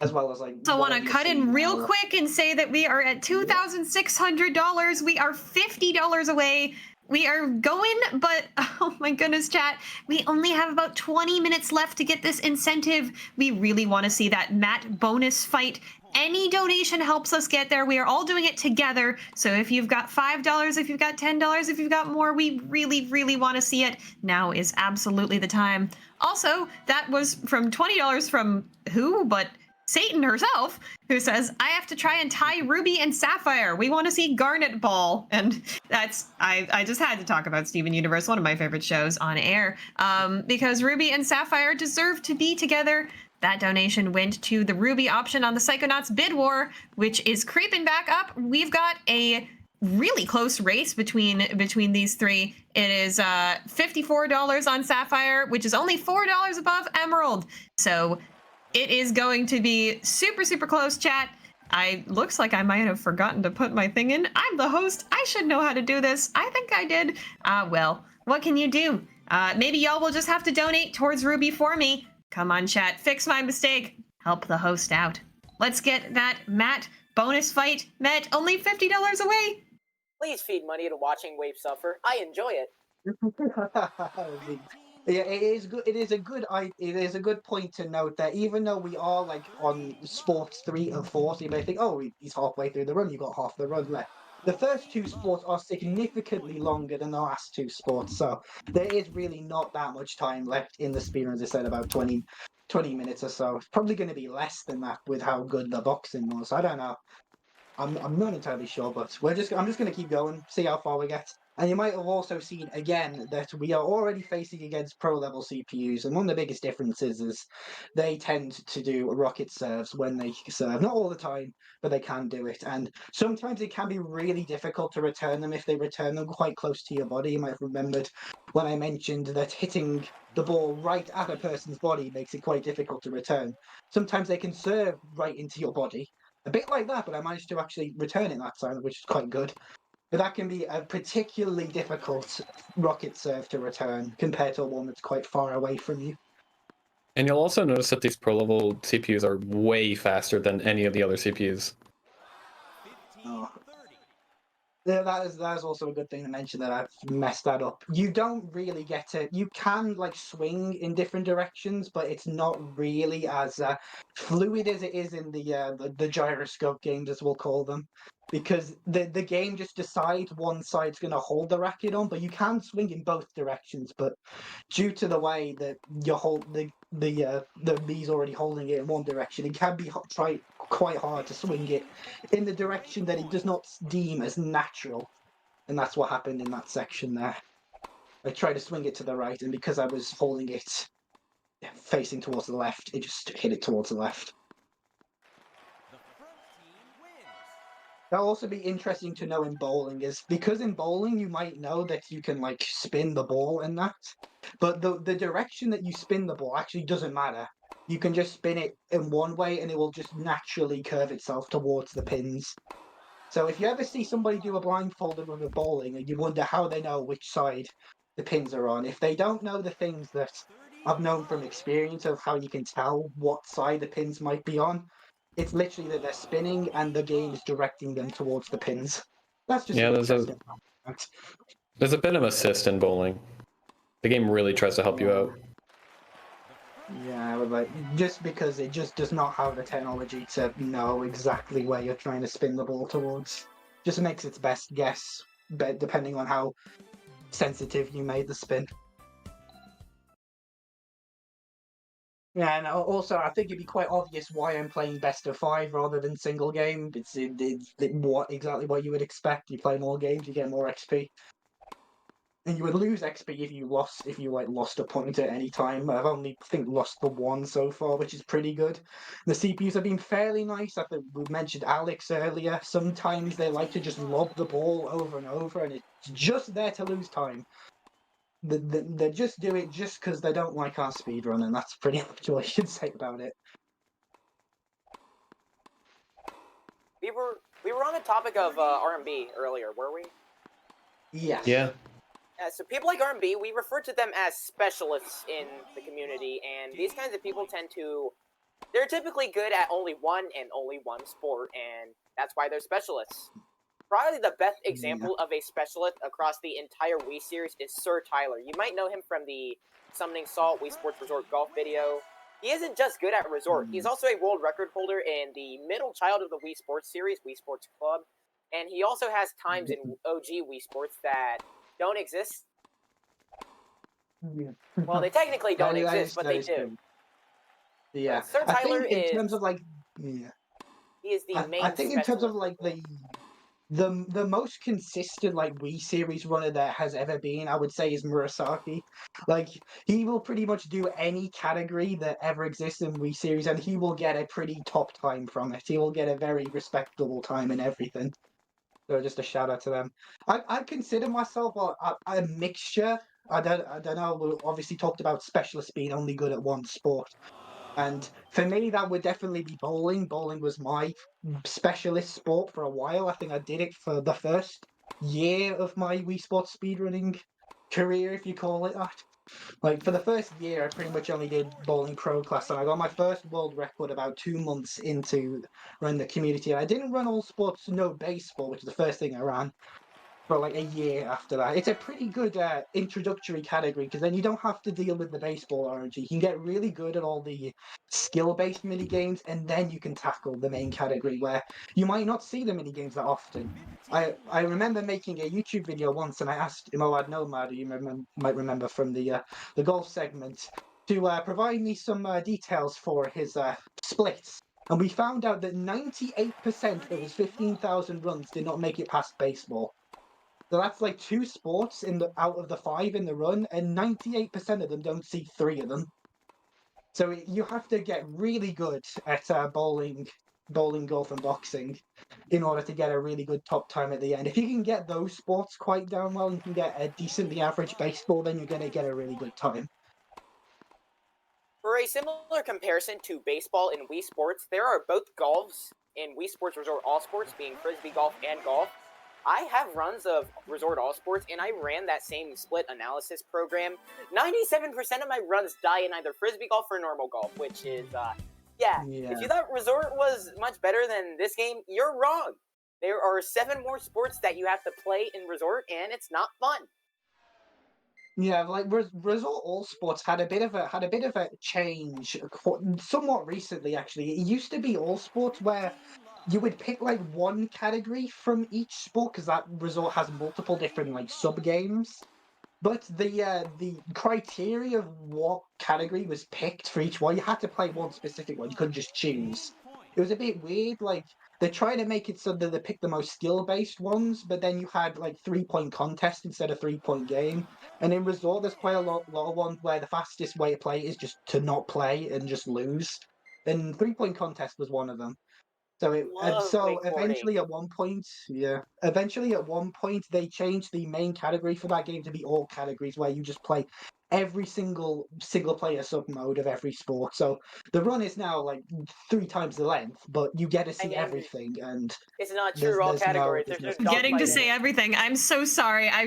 As well as like. So I want whatever to you're cut in seeing real now. quick and say that we are at $2,600. We are $50 away. We are going, but oh my goodness, chat. We only have about 20 minutes left to get this incentive. We really want to see that Matt bonus fight. Any donation helps us get there. We are all doing it together. So if you've got $5, if you've got $10, if you've got more, we really, really want to see it. Now is absolutely the time. Also, that was from $20 from who? But Satan herself, who says, I have to try and tie Ruby and Sapphire. We want to see Garnet Ball. And that's, I just had to talk about Steven Universe, one of my favorite shows on air, because Ruby and Sapphire deserve to be together. That donation went to the Ruby option on the Psychonauts bid war, which is creeping back up. We've got a really close race between these three. It is $54 on Sapphire, which is only $4 above Emerald. So it is going to be super, super close, chat. Looks like I might have forgotten to put my thing in. I'm the host. I should know how to do this. I think I did. Well, what can you do? Maybe y'all will just have to donate towards Ruby for me. Come on, chat. Fix my mistake. Help the host out. Let's get that Matt bonus fight met. Only $50 away. Please feed money to watching Wave suffer. I enjoy it. Yeah, it is good. It is a good point to note that even though we are like on sports 3 and 4, so you may think, oh, he's halfway through the run. You got half the run left. The first two sports are significantly longer than the last two sports, so there is really not that much time left in the speedrun. As I said, about 20 minutes or so. It's probably going to be less than that with how good the boxing was. I don't know. I'm not entirely sure, but I'm just going to keep going, see how far we get. And you might have also seen again that we are already facing against pro level CPUs, and one of the biggest differences is they tend to do rocket serves when they serve. Not all the time, but they can do it. And sometimes it can be really difficult to return them if they return them quite close to your body. You might have remembered when I mentioned that hitting the ball right at a person's body makes it quite difficult to return. Sometimes they can serve right into your body. A bit like that, but I managed to actually return it that time, which is quite good. But that can be a particularly difficult rocket serve to return compared to one that's quite far away from you. And you'll also notice that these pro level CPUs are way faster than any of the other CPUs. Oh. Yeah, that is also a good thing to mention that I've messed that up. You don't really get to. You can like swing in different directions, but it's not really as fluid as it is in the gyroscope games, as we'll call them, because the game just decides one side's going to hold the racket on, but you can swing in both directions. But due to the way that you hold the Mii's already holding it in one direction, it can be quite hard to swing it in the direction that it does not deem as natural. And that's what happened in that section there. I tried to swing it to the right, and because I was holding it facing towards the left, it just hit it towards the left. That'll also be interesting to know in bowling, is because in bowling you might know that you can like spin the ball and that, but the direction that you spin the ball actually doesn't matter. You can just spin it in one way and it will just naturally curve itself towards the pins. So if you ever see somebody do a blindfolded with a bowling and you wonder how they know which side the pins are on, if they don't know the things that I've known from experience of how you can tell what side the pins might be on. It's literally that they're spinning and the game is directing them towards the pins. That's just Yeah, an there's interesting fact. a bit of assist in bowling. The game really tries to help you out. Yeah, but like just because it just does not have the technology to know exactly where you're trying to spin the ball towards, just makes its best guess, but depending on how sensitive you made the spin. Yeah, and also I think it'd be quite obvious why I'm playing best of five rather than single game. It's what exactly what you would expect. You play more games, you get more XP. And you would lose XP if you like lost a point at any time. I've only think lost the one so far, which is pretty good. The CPUs have been fairly nice. I think we mentioned Alex earlier. Sometimes they like to just lob the ball over and over, and it's just there to lose time. They just do it just because they don't like our speedrun, and that's pretty much what I should say about it. We were on the topic of R&B earlier, were we? Yes. Yeah. So people like R&B, we refer to them as specialists in the community, and these kinds of people they're typically good at only one sport, and that's why they're specialists. Probably the best example of a specialist across the entire Wii series is Sir Tyler. You might know him from the Summoning Salt Wii Sports Resort golf video. He isn't just good at Resort, he's also a world record holder in the middle child of the Wii Sports series, Wii Sports Club, and he also has times in OG Wii Sports that don't exist. Well, they technically don't exist, but they do. True. Yeah, Sir I Tyler think in is terms of like, yeah, he is the main I think in terms of specialist. like the most consistent like Wii series runner there has ever been, I would say, is Murasaki. Like he will pretty much do any category that ever exists in Wii series, and he will get a pretty top time from it. He will get a very respectable time in everything. So just a shout out to them. I consider myself a mixture. I don't know. We obviously talked about specialists being only good at one sport. And for me, that would definitely be bowling. Bowling was my specialist sport for a while. I think I did it for the first year of my Wii Sports speedrunning career, if you call it that. Like for the first year, I pretty much only did bowling pro class, and I got my first world record about 2 months into running the community. And I didn't run all sports, no baseball, which is the first thing I ran for like a year after that. It's a pretty good introductory category because then you don't have to deal with the baseball RNG. You can get really good at all the skill-based mini games, and then you can tackle the main category where you might not see the mini games that often. I remember making a YouTube video once, and I asked Imoad Nomad, who you might remember from the golf segment, to provide me some details for his splits. And we found out that 98% of his 15,000 runs did not make it past baseball. So that's like two sports in the out of the five in the run, and 98% of them don't see three of them. So you have to get really good at bowling, golf, and boxing in order to get a really good top time at the end. If you can get those sports quite down well and you can get a decently average baseball, then you're going to get a really good time. For a similar comparison to baseball in Wii Sports, there are both golfs in Wii Sports Resort All Sports, being Frisbee Golf and Golf. I have runs of Resort All Sports, and I ran that same split analysis program. 97% of my runs die in either Frisbee Golf or normal golf, which is, yeah. If you thought Resort was much better than this game, you're wrong. There are 7 more sports that you have to play in Resort, and it's not fun. Yeah, like Resort All Sports had a bit of a change, somewhat recently actually. It used to be All Sports where you would pick like one category from each sport because that resort has multiple different like sub games. But the criteria of what category was picked for each one, you had to play one specific one. You couldn't just choose. It was a bit weird. Like they're trying to make it so that they pick the most skill-based ones, but then you had like 3-point contest instead of 3-point game. And in Resort, there's quite a lot of ones where the fastest way to play is just to not play and just lose. And 3-point contest was one of them. So eventually at one point, they changed the main category for that game to be all categories where you just play every single player sub mode of every sport. So the run is now like 3 times the length, but you get to see mean, everything, and It's not true. All categories. There's no Getting to dogfighting. say everything. I'm so sorry. I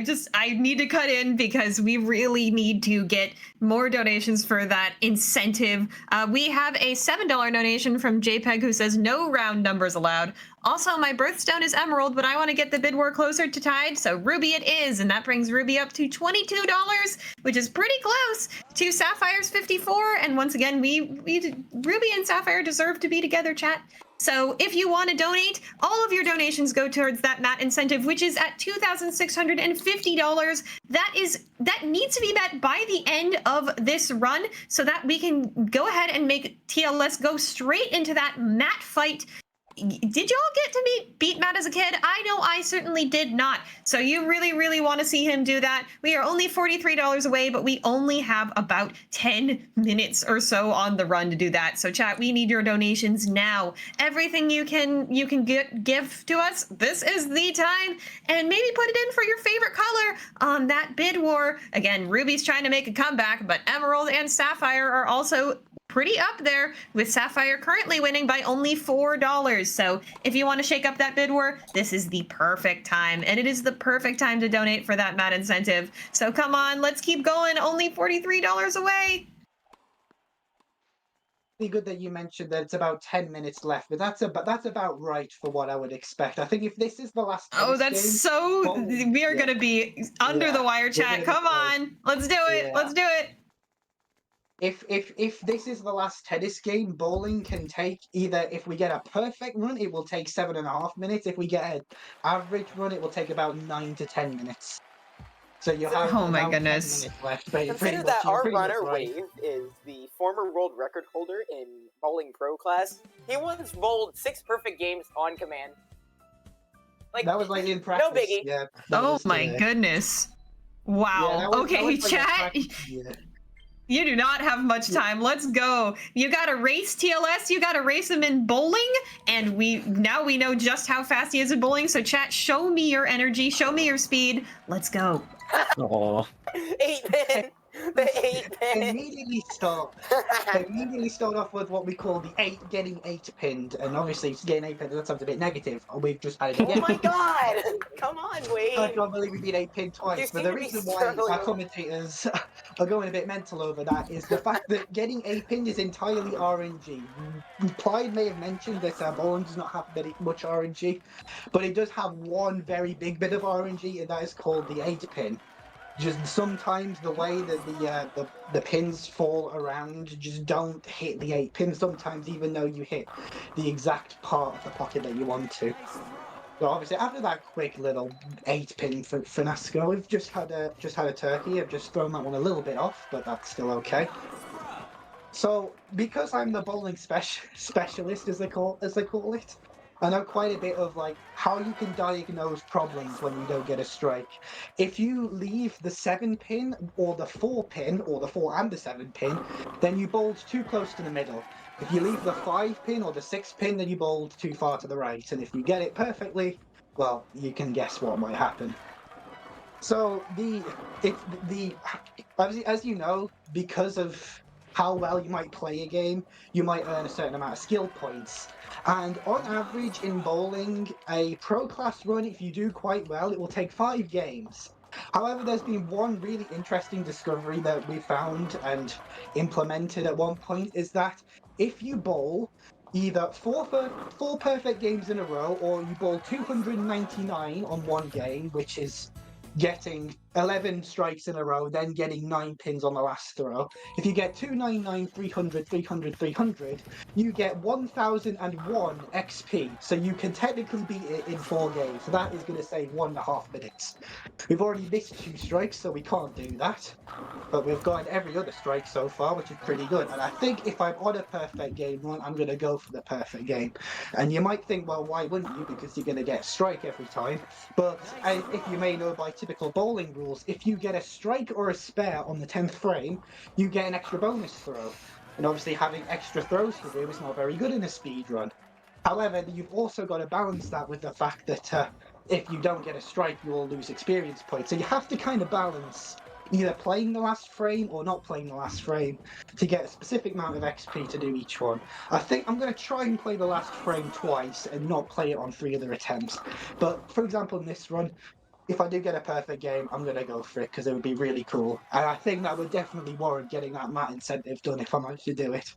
need to cut in because we really need to get more donations for that incentive. We have a $7 donation from JPEG who says no round numbers allowed. Also, my birthstone is emerald, but I want to get the bid war closer to tied, so ruby it is, and that brings ruby up to $22, which is pretty close to sapphire's 54. And once again, ruby and sapphire deserve to be together, chat. So if you want to donate, all of your donations go towards that mat incentive, which is at $2,650. That needs to be met by the end of this run so that we can go ahead and make TLS go straight into that mat fight. Did y'all get to beat Matt as a kid? I know I certainly did not. So you really, really want to see him do that. We are only $43 away, but we only have about 10 minutes or so on the run to do that. So chat, we need your donations now. Everything you can give to us, this is the time. And maybe put it in for your favorite color on that bid war. Again, Ruby's trying to make a comeback, but Emerald and Sapphire are also pretty up there, with Sapphire currently winning by only $4. So if you want to shake up that bid war, this is the perfect time, and it is the perfect time to donate for that mat incentive. So come on, let's keep going. Only $43 away. Be good that you mentioned that it's about 10 minutes left, but that's about right for what I would expect. I think if this is the last Oh, that's game, so we are gonna be under the wire, chat. Come on, let's do it. Let's do it. If this is the last tennis game, bowling can take either, if we get a perfect run, it will take 7.5 minutes. If we get an average run, it will take about 9 to 10 minutes. So you have oh my about goodness 10 minutes left. Consider that our runner, Wave, is the former world record holder in bowling pro class. He once bowled 6 perfect games on command. Like, that was like in practice. No biggie. Yeah. Oh my goodness. Wow. Yeah, okay, chat. You do not have much time. Let's go. You got to race TLS. You got to race him in bowling. And now we know just how fast he is in bowling. So chat, show me your energy. Show me your speed. Let's go. Aww. 8-pin. The 8-pin. Immediately start off with what we call the getting 8 pinned, and obviously getting 8 pinned, that sounds a bit negative. We've just had it again. Oh my god! Come on, Wade! I can't believe we've been 8 pinned twice. But the reason why our commentators are going a bit mental over that is the fact that getting 8 pinned is entirely RNG. Clyde may have mentioned that bowling does not have very much RNG, but it does have one very big bit of RNG, and that is called the 8 pin. Just sometimes the way that the pins fall around just don't hit the 8 pin. Sometimes even though you hit the exact part of the pocket that you want to. So obviously after that quick little 8 pin for NASCAR, we've just had a turkey. I've just thrown that one a little bit off, but that's still okay. So because I'm the bowling specialist, as they call it, I know quite a bit of like how you can diagnose problems when you don't get a strike. If you leave the 7 pin or the 4 pin, or the 4 and the 7 pin, then you bowled too close to the middle. If you leave the 5 pin or the 6 pin, then you bowled too far to the right. And if you get it perfectly, well, you can guess what might happen. So as you know, because of how well you might play a game, you might earn a certain amount of skill points. And on average in bowling, a pro class run, if you do quite well, it will take 5 games. However, there's been one really interesting discovery that we found and implemented at one point, is that if you bowl either 4 perfect games in a row, or you bowl 299 on one game, which is getting 11 strikes in a row, then getting 9 pins on the last throw. If you get 299, 300, 300, 300, you get 1001 XP. So you can technically beat it in 4 games. So that is going to save 1.5 minutes. We've already missed 2 strikes, so we can't do that. But we've gotten every other strike so far, which is pretty good. And I think if I'm on a perfect game run, I'm going to go for the perfect game. And you might think, well, why wouldn't you? Because you're going to get a strike every time. But if you may know by typical bowling rules, if you get a strike or a spare on the 10th frame, you get an extra bonus throw. And obviously having extra throws to do is not very good in a speed run. However, you've also got to balance that with the fact that if you don't get a strike, you will lose experience points. So you have to kind of balance either playing the last frame or not playing the last frame to get a specific amount of XP to do each one. I think I'm going to try and play the last frame twice and not play it on 3 other attempts. But for example, in this run, if I do get a perfect game, I'm going to go for it because it would be really cool. And I think that would definitely warrant getting that mat incentive done if I manage to do it.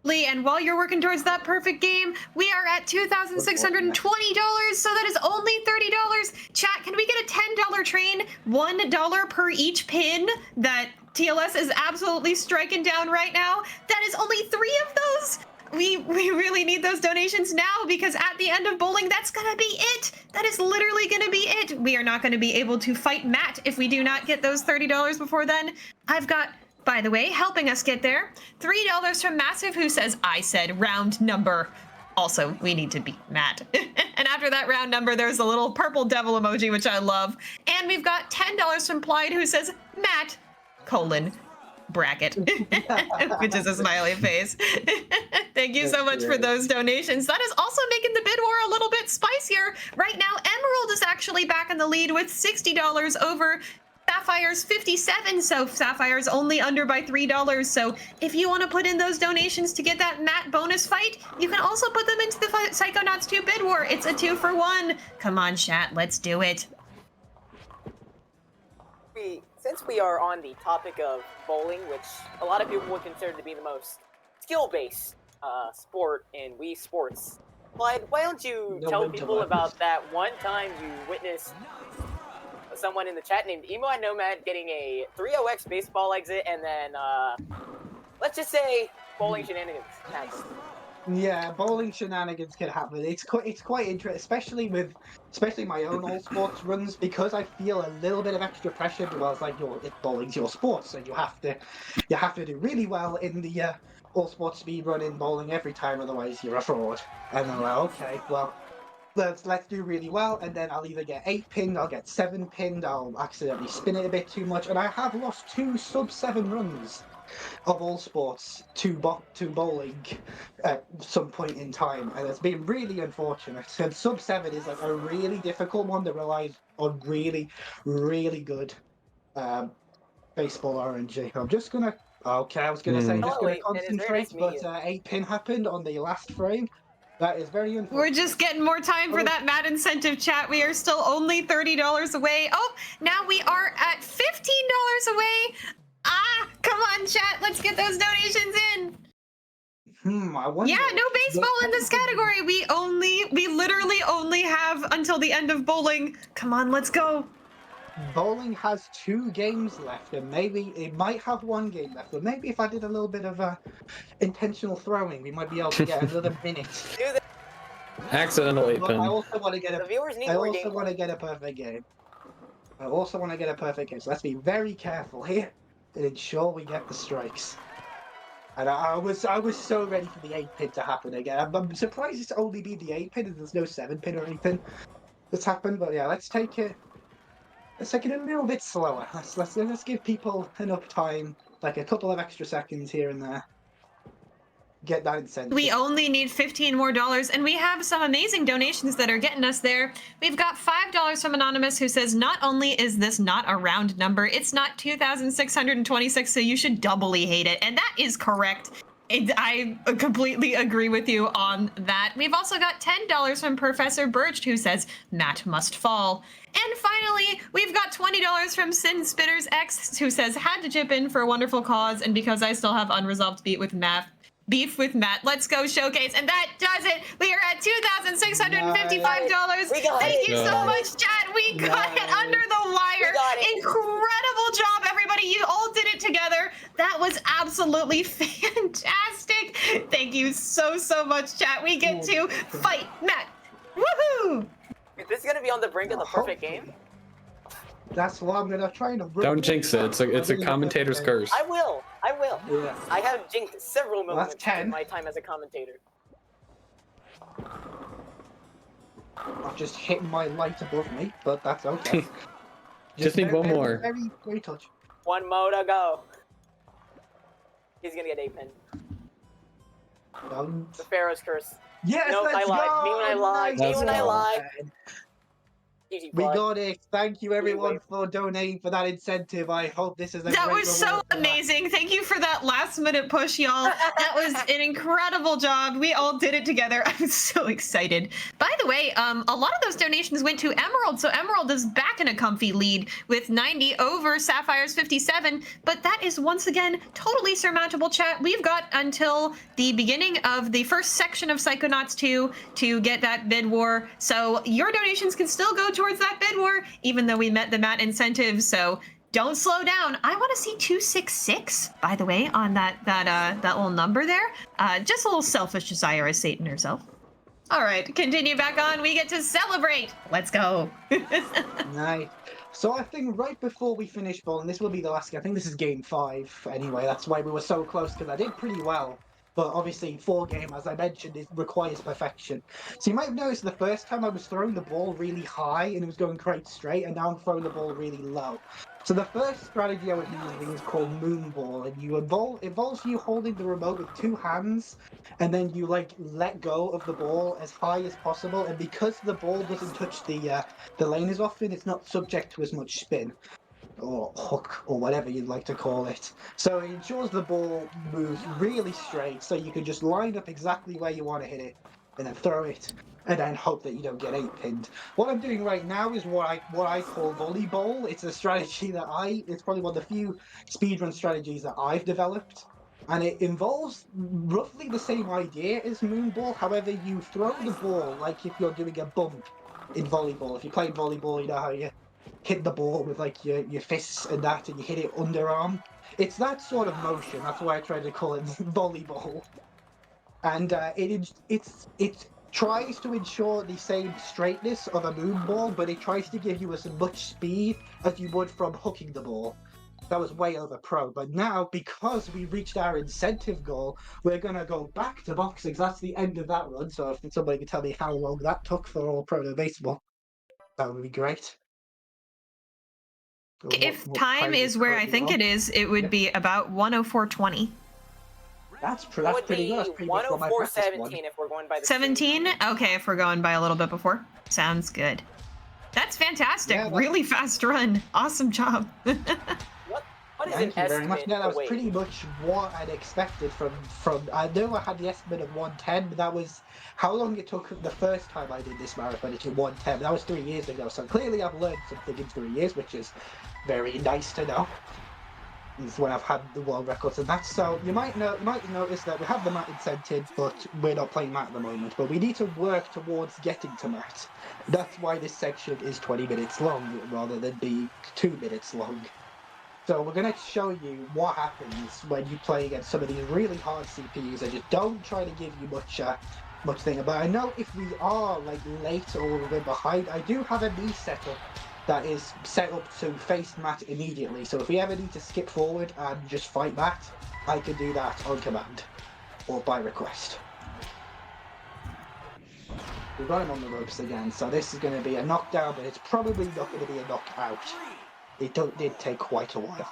And while you're working towards that perfect game, we are at $2,620, so that is only $30. Chat, can we get a $10 train? $1 per each pin that TLS is absolutely striking down right now. That is only 3 of those. We really need those donations now, because at the end of bowling, that's gonna be it. That is literally gonna be it. We are not gonna be able to fight Matt if we do not get those $30 before then. I've got, by the way, helping us get there, $3 from Massive, who says, I said round number. Also, we need to beat Matt. And after that round number, there's a little purple devil emoji, which I love. And we've got $10 from Plied, who says, Matt, bracket, which is a smiley face. Thank you so much for those donations. That is also making the bid war a little bit spicier. Right now, Emerald is actually back in the lead with $60 over Sapphire's 57, so Sapphire's only under by $3. So if you want to put in those donations to get that Matt bonus fight, you can also put them into the Psychonauts 2 bid war. It's a 2-for-1. Come on, chat, let's do it. Since we are on the topic of bowling, which a lot of people would consider to be the most skill-based sport in Wii Sports, Clyde, why don't you tell people about that one time you witnessed someone in the chat named Emo and Nomad getting a 3-0x baseball exit, and then, let's just say, bowling shenanigans happened. Yeah, bowling shenanigans can happen. It's quite interesting, especially my own all sports runs, because I feel a little bit of extra pressure because bowling's your sport, so you have to do really well in the all sports speed run in bowling every time, otherwise you're a fraud. And I'm like, okay, well, let's do really well, and then I'll either get 8 pinned, I'll get 7 pinned, I'll accidentally spin it a bit too much, and I have lost 2 sub-7 runs of all sports to bowling at some point in time, and it's been really unfortunate. And sub-7 is like a really difficult one that relies on really, really good baseball RNG. I'm just gonna I was gonna say just gonna concentrate, but 8 pin happened on the last frame. That is very unfortunate. We're just getting more time for that Mad Incentive, chat. We are still only $30 away. Oh, now we are at $15 away. Ah, come on, chat. Let's get those donations in. I wonder. Yeah, no baseball in this category. We literally only have until the end of bowling. Come on, let's go. Bowling has 2 games left, and maybe it might have 1 game left. But maybe if I did a little bit of intentional throwing, we might be able to get another minute. Accidental 8 pin. I also want to get the viewers need more gameplay. want to get a perfect game. I also want to get a perfect game. So let's be very careful here and ensure we get the strikes. And I was so ready for the 8 pin to happen again. I'm surprised it's only been the 8 pin and there's no 7 pin or anything that's happened. But yeah, let's take it. Let's take it a little bit slower. Let's give people enough time, like a couple of extra seconds here and there. Get that incentive. We only need $15 more, and we have some amazing donations that are getting us there. We've got $5 from Anonymous, who says, not only is this not a round number, it's not 2,626, so you should doubly hate it. And that is correct. I completely agree with you on that. We've also got $10 from Professor Birch, who says, Matt must fall. And finally, we've got $20 from Sin Spitters X, who says, had to chip in for a wonderful cause, and because I still have unresolved beef with Matt. Let's go, Showcase. And that does it. We are at $2,655. Thank you so much, chat. We got it under the wire. Incredible job, everybody. You all did it together. That was absolutely fantastic. Thank you so much, chat. We get to fight Matt. Woohoo! Is this going to be on the brink of the perfect game? That's what I'm gonna try to. Don't jinx it. It's a commentator's curse. I will. Yeah. I have jinxed several moments in 10. my time as a commentator. I've just hit my light above me, but that's okay. Just need one more. Very, very touch. 1 more to go. He's gonna get 8 pin. The Pharaoh's curse. Yes, No, let's I lied. go! Me when I lied. Nice. Me when I lied. Easy We plug. got it. Thank you, everyone, wave. for donating for that incentive. I hope this is a That great was so reward for that. amazing. Thank you for that last minute push, y'all. That was an incredible job. We all did it together. I'm so excited. By the way, a lot of those donations went to Emerald, so Emerald is back in a comfy lead with 90 over Sapphire's 57, but that is once again totally surmountable, chat. We've got until the beginning of the first section of Psychonauts 2 to get that bid war, so your donations can still go towards that bid war, even though we met the MAT incentives, so don't slow down. I want to see 266, by the way, on that little number there. Just a little selfish desire, as Satan herself. All right, continue back on. We get to celebrate. Let's go. Nice. So I think right before we finish ball, and this will be the last game, I think this is game 5 anyway. That's why we were so close, because I did pretty well. But obviously, 4-game, as I mentioned, it requires perfection. So you might have noticed the first time I was throwing the ball really high and it was going quite straight, and now I'm throwing the ball really low. So the first strategy I was using is called Moonball, and involves you holding the remote with 2 hands, and then you like let go of the ball as high as possible. And because the ball doesn't touch the lane as often, it's not subject to as much spin or hook or whatever you'd like to call it. So it ensures the ball moves really straight, so you can just line up exactly where you want to hit it and then throw it and then hope that you don't get 8-pinned. What I'm doing right now is what I call volleyball. It's a strategy that it's probably one of the few speedrun strategies that I've developed. And it involves roughly the same idea as Moonball. However, you throw the ball like if you're doing a bump in volleyball. If you play volleyball, you know how you hit the ball with like your fists and that, and you hit it underarm. It's that sort of motion. That's why I try to call it volleyball. And it tries to ensure the same straightness of a Moonball, but it tries to give you as much speed as you would from hooking the ball. That was way over pro. But now, because we reached our incentive goal, we're going to go back to boxing. So that's the end of that run. So if somebody could tell me how long that took for all pro to baseball, that would be great. If time is where I think it is, it would be about 104.20. That's It pretty would good. be That's pretty good for my practice one. 104.17 if we're going by the 17? Okay, if we're going by a little bit before. Sounds good. That's fantastic. Yeah, really fast run. Awesome job. What is Thank an you very much. estimate Yeah, that was away? pretty much what I'd expected from. I knew I had the estimate of 110, but that was how long it took the first time I did this marathon to 110. That was 3 years ago. So clearly I've learned something in 3 years, which is very nice to know. Is when I've had the world records and that. So you might notice that we have the MAT incentive, but we're not playing MAT at the moment. But we need to work towards getting to MAT. That's why this section is 20 minutes long rather than be 2 minutes long. So we're going to show you what happens when you play against some of these really hard CPUs. I just don't try to give you much thing. But I know if we are like late or we're a bit behind, I do have a knee setup that is set up to face Matt immediately. So if we ever need to skip forward and just fight Matt, I can do that on command or by request. We've got him on the ropes again, so this is going to be a knockdown, but it's probably not going to be a knockout. It did take quite a while.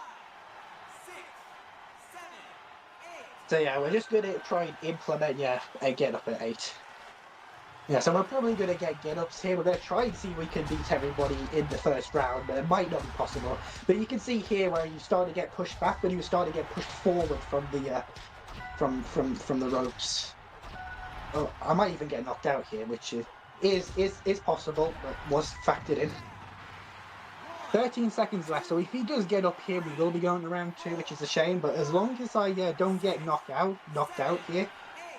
So yeah, we're just going to try and implement, a get up at 8. Yeah, so we're probably going to get get-ups here. We're going to try and see if we can beat everybody in the first round, but it might not be possible. But you can see here where you start to get pushed back, when you start to get pushed forward from the from the ropes. Oh, I might even get knocked out here, which is possible, but was factored in. 13 seconds left, so if he does get up here, we will be going to round 2, which is a shame, but as long as I don't get knocked out here,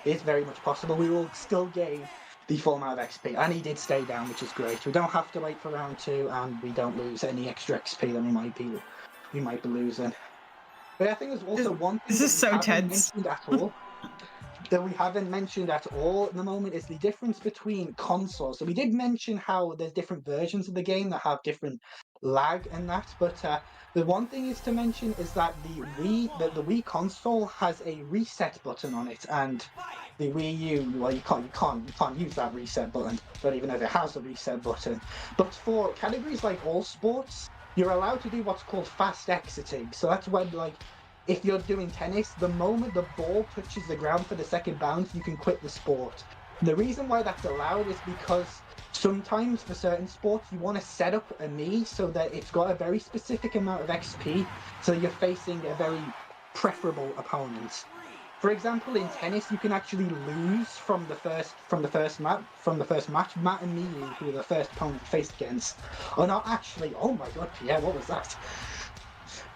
it's very much possible. We will still gain the full amount of XP, and he did stay down, which is great. We don't have to wait for round 2, and we don't lose any extra XP that we might be losing. But I think there's also one thing This is so tense. that we haven't mentioned at all at the moment is the difference between consoles. So we did mention how there's different versions of the game that have different lag and that, but the one thing is to mention is that the Wii console has a reset button on it, and the Wii U, well, you can't use that reset button. Don't even know if it has a reset button. But for categories like all sports, you're allowed to do what's called fast exiting. So that's when, like, if you're doing tennis, the moment the ball touches the ground for the second bounce, you can quit the sport. The reason why that's allowed is because sometimes for certain sports you want to set up a Mii so that it's got a very specific amount of XP, so you're facing a very preferable opponent. For example, in tennis, you can actually lose from the first match. Matt and Miyu, who are the first opponent you faced against, are not actually. Oh my God, Pierre, what was that?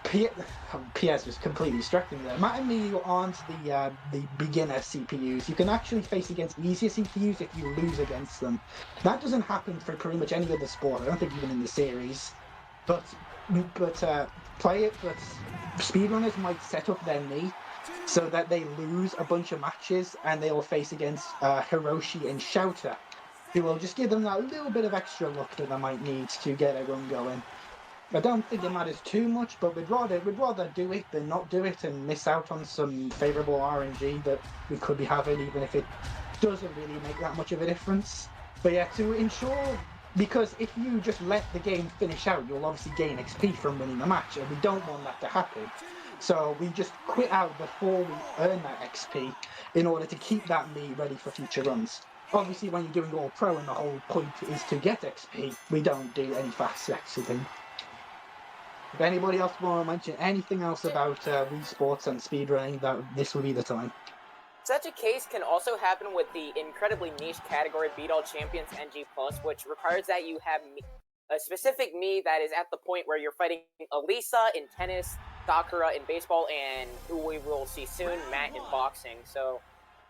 Pierre's just completely distracting there. Matt and Miyu aren't the beginner CPUs. You can actually face against easier CPUs if you lose against them. That doesn't happen for pretty much any other sport. I don't think even in the series. But speedrunners might set up their Mii so that they lose a bunch of matches and they'll face against Hiroshi and Shouter, who will just give them that little bit of extra luck that they might need to get a run going. I don't think it matters too much, but we'd rather do it than not do it and miss out on some favourable RNG that we could be having, even if it doesn't really make that much of a difference. But yeah, to ensure, because if you just let the game finish out, you'll obviously gain XP from winning the match, and we don't want that to happen. So we just quit out before we earn that XP in order to keep that Mii ready for future runs. Obviously, when you're doing all pro and the whole point is to get XP, we don't do any fast exiting. If anybody else want to mention anything else about Wii Sports and speedrunning, this would be the time. Such a case can also happen with the incredibly niche category Beat All Champions NG+, which requires that you have a specific Mii that is at the point where you're fighting Elisa in tennis, Sakura in baseball, and who we will see soon, Matt in boxing. So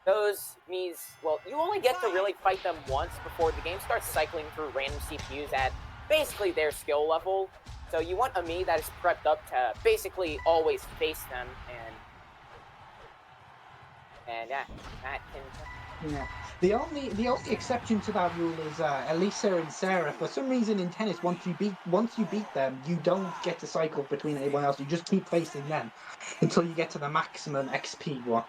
those Miis, well, you only get to really fight them once before the game starts cycling through random CPUs at basically their skill level. So you want a Mii that is prepped up to basically always face them, and yeah, Matt can. Yeah. The only exception to that rule is Elisa and Sarah. For some reason in tennis, once you beat them, you don't get to cycle between anyone else. You just keep facing them until you get to the maximum XP one.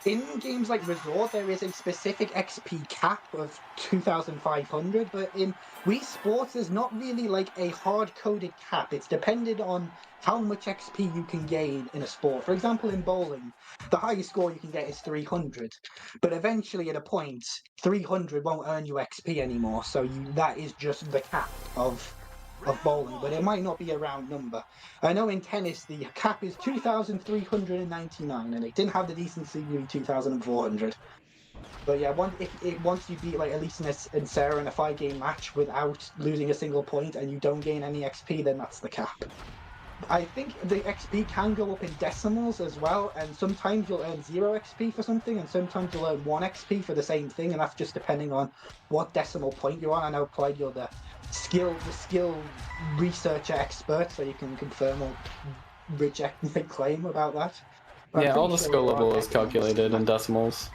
In games like Resort, there is a specific XP cap of 2,500, but in Wii Sports, there's not really like a hard-coded cap. It's dependent on how much XP you can gain in a sport. For example, in bowling, the highest score you can get is 300, but eventually at a point, 300 won't earn you XP anymore, so that is just the cap of bowling, but it might not be a round number. I know in tennis the cap is 2,399, and they didn't have the decency to be 2,400. But yeah, once you beat like Elise and Sarah in a 5-game match without losing a single point, and you don't gain any XP, then that's the cap. I think the XP can go up in decimals as well, and sometimes you'll earn 0 XP for something, and sometimes you'll earn 1 XP for the same thing, and that's just depending on what decimal point you're on. I know, Clyde, you're the skill researcher expert, so you can confirm or reject my claim about that. But Yeah, I'm all pretty the sure skill there are level is decimals. calculated in decimals.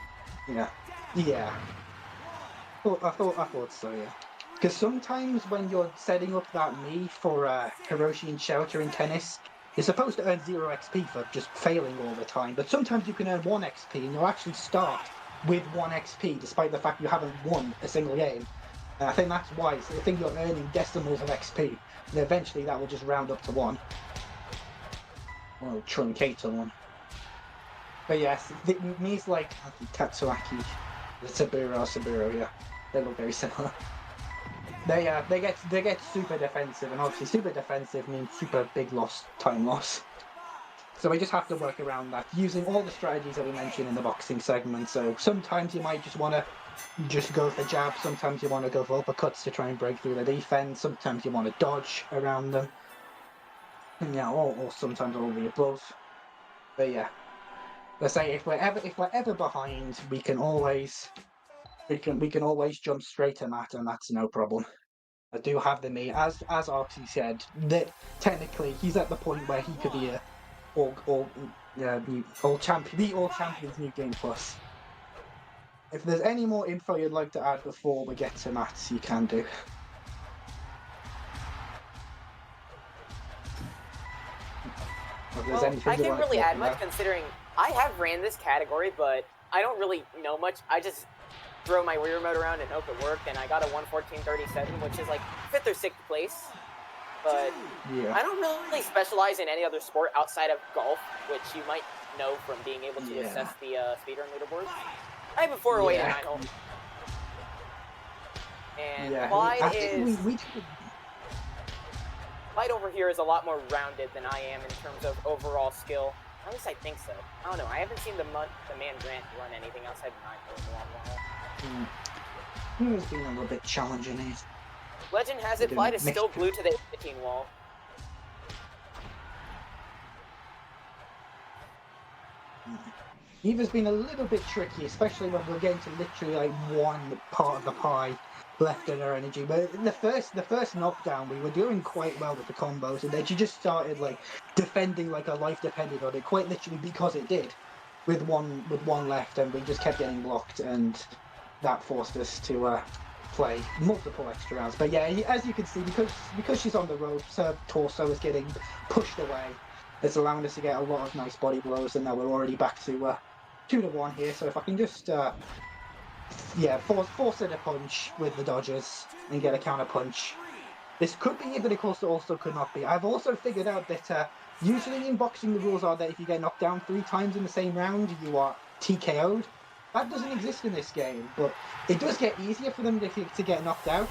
Yeah. I thought so, yeah. Because sometimes when you're setting up that Mii for Hiroshi and Shouter in tennis, you're supposed to earn 0 XP for just failing all the time, but sometimes you can earn 1 XP and you'll actually start with 1 XP despite the fact you haven't won a single game. And I think that's why. So I think you're earning decimals of XP, and eventually that will just round up to 1. Or truncate to 1. But yes, the Mii's like Tatsuaki, the Saburo, yeah. They look very similar. They get super defensive, and obviously super defensive means super big time loss. So we just have to work around that using all the strategies that we mentioned in the boxing segment. So sometimes you might just want to just go for jabs. Sometimes you want to go for uppercuts to try and break through the defense. Sometimes you want to dodge around them. And yeah, or sometimes all of the above. But yeah, let's say if we're ever behind, we can always jump straight to Matt, and that's no problem. I do have the Mii, as Archie said, that technically he's at the point where he could be a all champions New Game Plus. If there's any more info you'd like to add before we get to Matt, you can do. Well, I can't really add much considering I have ran this category, but I don't really know much. I just throw my Wii remote around and hope it worked, and I got a 114.37, which is like 5th or 6th place. But yeah. I don't really specialize in any other sport outside of golf, which you might know from being able to assess the speedrun leaderboard. I have a 408 Yeah. and 9 hole. And Yeah, Clyde I think is... we Clyde over here is a lot more rounded than I am in terms of overall skill. At least I think so. I don't know. I haven't seen the man Grant run anything outside 9 hole in a long while. He was being a little bit challenging here. Legend has it, Doing Clyde is mixed- still glued to the 18 wall. Eva's been a little bit tricky, especially when we're getting to literally like one part of the pie left in her energy. But in the first knockdown, we were doing quite well with the combos, and then she just started like defending like her life depended on it, quite literally because it did, with one left, and we just kept getting blocked, and that forced us to play multiple extra rounds. But yeah, as you can see, because she's on the ropes, her torso is getting pushed away. It's allowing us to get a lot of nice body blows, and now we're already back to 2-1 here. So if I can just force her to punch with the dodges and get a counter punch, this could be it, but it also could not be. I've also figured out that usually in boxing the rules are that if you get knocked down 3 times in the same round, you are TKO'd. That doesn't exist in this game, but it does get easier for them to get knocked out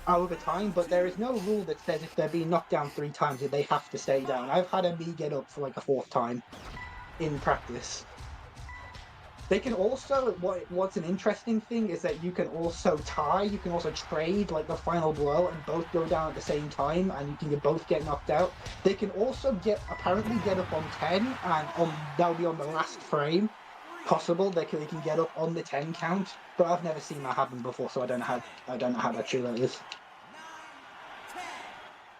over time, but there is no rule that says if they're being knocked down 3 times that they have to stay down. I've had a me get up for like a 4th time in practice. They can also, what's an interesting thing is that you can also tie, you can also trade like the final blow and both go down at the same time, and you can both get knocked out. They can also apparently get up on 10, and that'll be on the last frame possible. They can get up on the 10 count, but I've never seen that happen before, so I don't know how that true that is.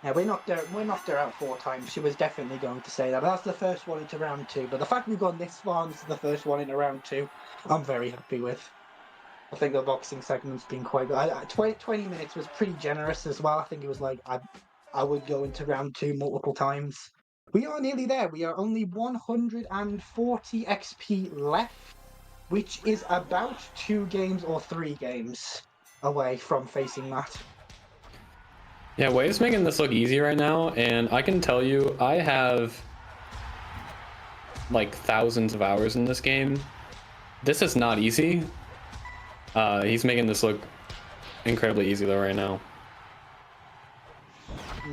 Yeah, we knocked her out 4 times. She was definitely going to say that. But that's the first one into round 2. But the fact we've gone this far, and this is the first one into round 2, I'm very happy with. I think the boxing segment's been quite good. 20 minutes was pretty generous as well. I think it was like I would go into round 2 multiple times. We are nearly there. We are only 140 XP left, which is about 2 games or 3 games away from facing Matt. Yeah, Wave's making this look easy right now, and I can tell you, I have like thousands of hours in this game. This is not easy. He's making this look incredibly easy though right now.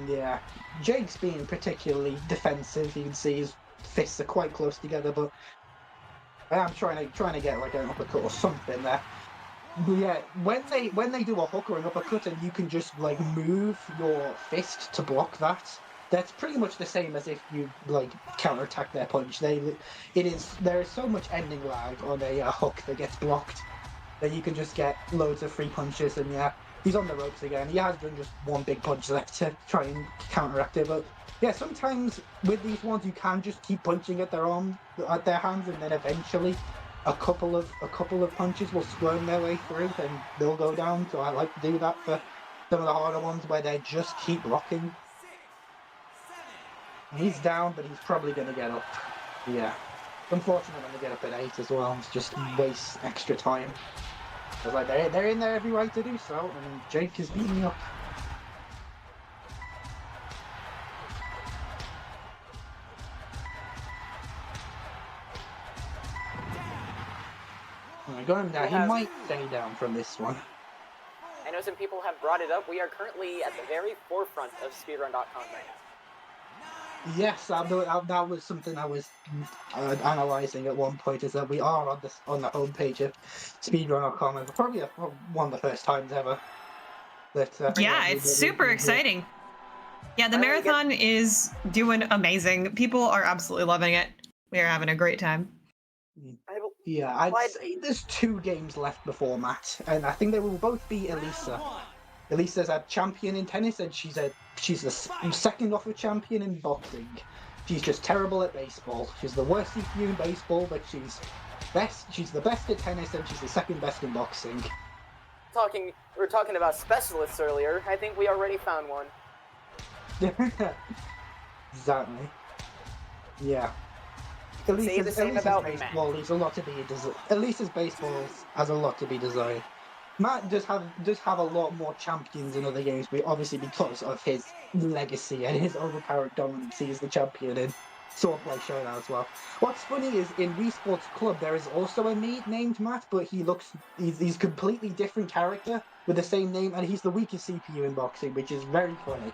Yeah, Jake's being particularly defensive. You can see his fists are quite close together, but I am trying to get like an uppercut or something there. But yeah, when they do a hook or an uppercut and you can just like move your fist to block that, that's pretty much the same as if you like counterattack their punch. There is so much ending lag on a hook that gets blocked that you can just get loads of free punches. And yeah, he's on the ropes again. He has done just one big punch left to try and counteract it, but yeah, sometimes with these ones you can just keep punching at their hands, and then eventually a couple of punches will squirm their way through and they'll go down. So I like to do that for some of the harder ones where they just keep blocking. He's down, but he's probably going to get up. Yeah. Unfortunately, when they get up at 8 as well, it's just waste extra time. It's like they're in there every right to do so, and Jake is beating me up. I got him down. He might stay down from this one. I know some people have brought it up. We are currently at the very forefront of speedrun.com right now. Yes, that was something I was analysing at one point, is that we are on the homepage of speedrun.com, and probably one of the first times ever. Yeah, it's super exciting. Yeah, the marathon is doing amazing. People are absolutely loving it. We are having a great time. Yeah, I'd say there's 2 games left before Matt, and I think they will both be Elisa. Elisa's a champion in tennis, and she's the second offer champion in boxing. She's just terrible at baseball. She's the worst CPU in baseball, but she's the best at tennis, and she's the second best in boxing. We were talking about specialists earlier. I think we already found one. Exactly. Yeah. Say the same about baseball leaves a lot to be Elisa's baseball has a lot to be desired. Matt does have a lot more champions in other games, obviously because of his legacy and his overpowered dominance. He is the champion in Swordplay Showdown as well. What's funny is in Wii Sports Club there is also a mate named Matt, but he's completely different character with the same name, and he's the weakest CPU in boxing, which is very funny.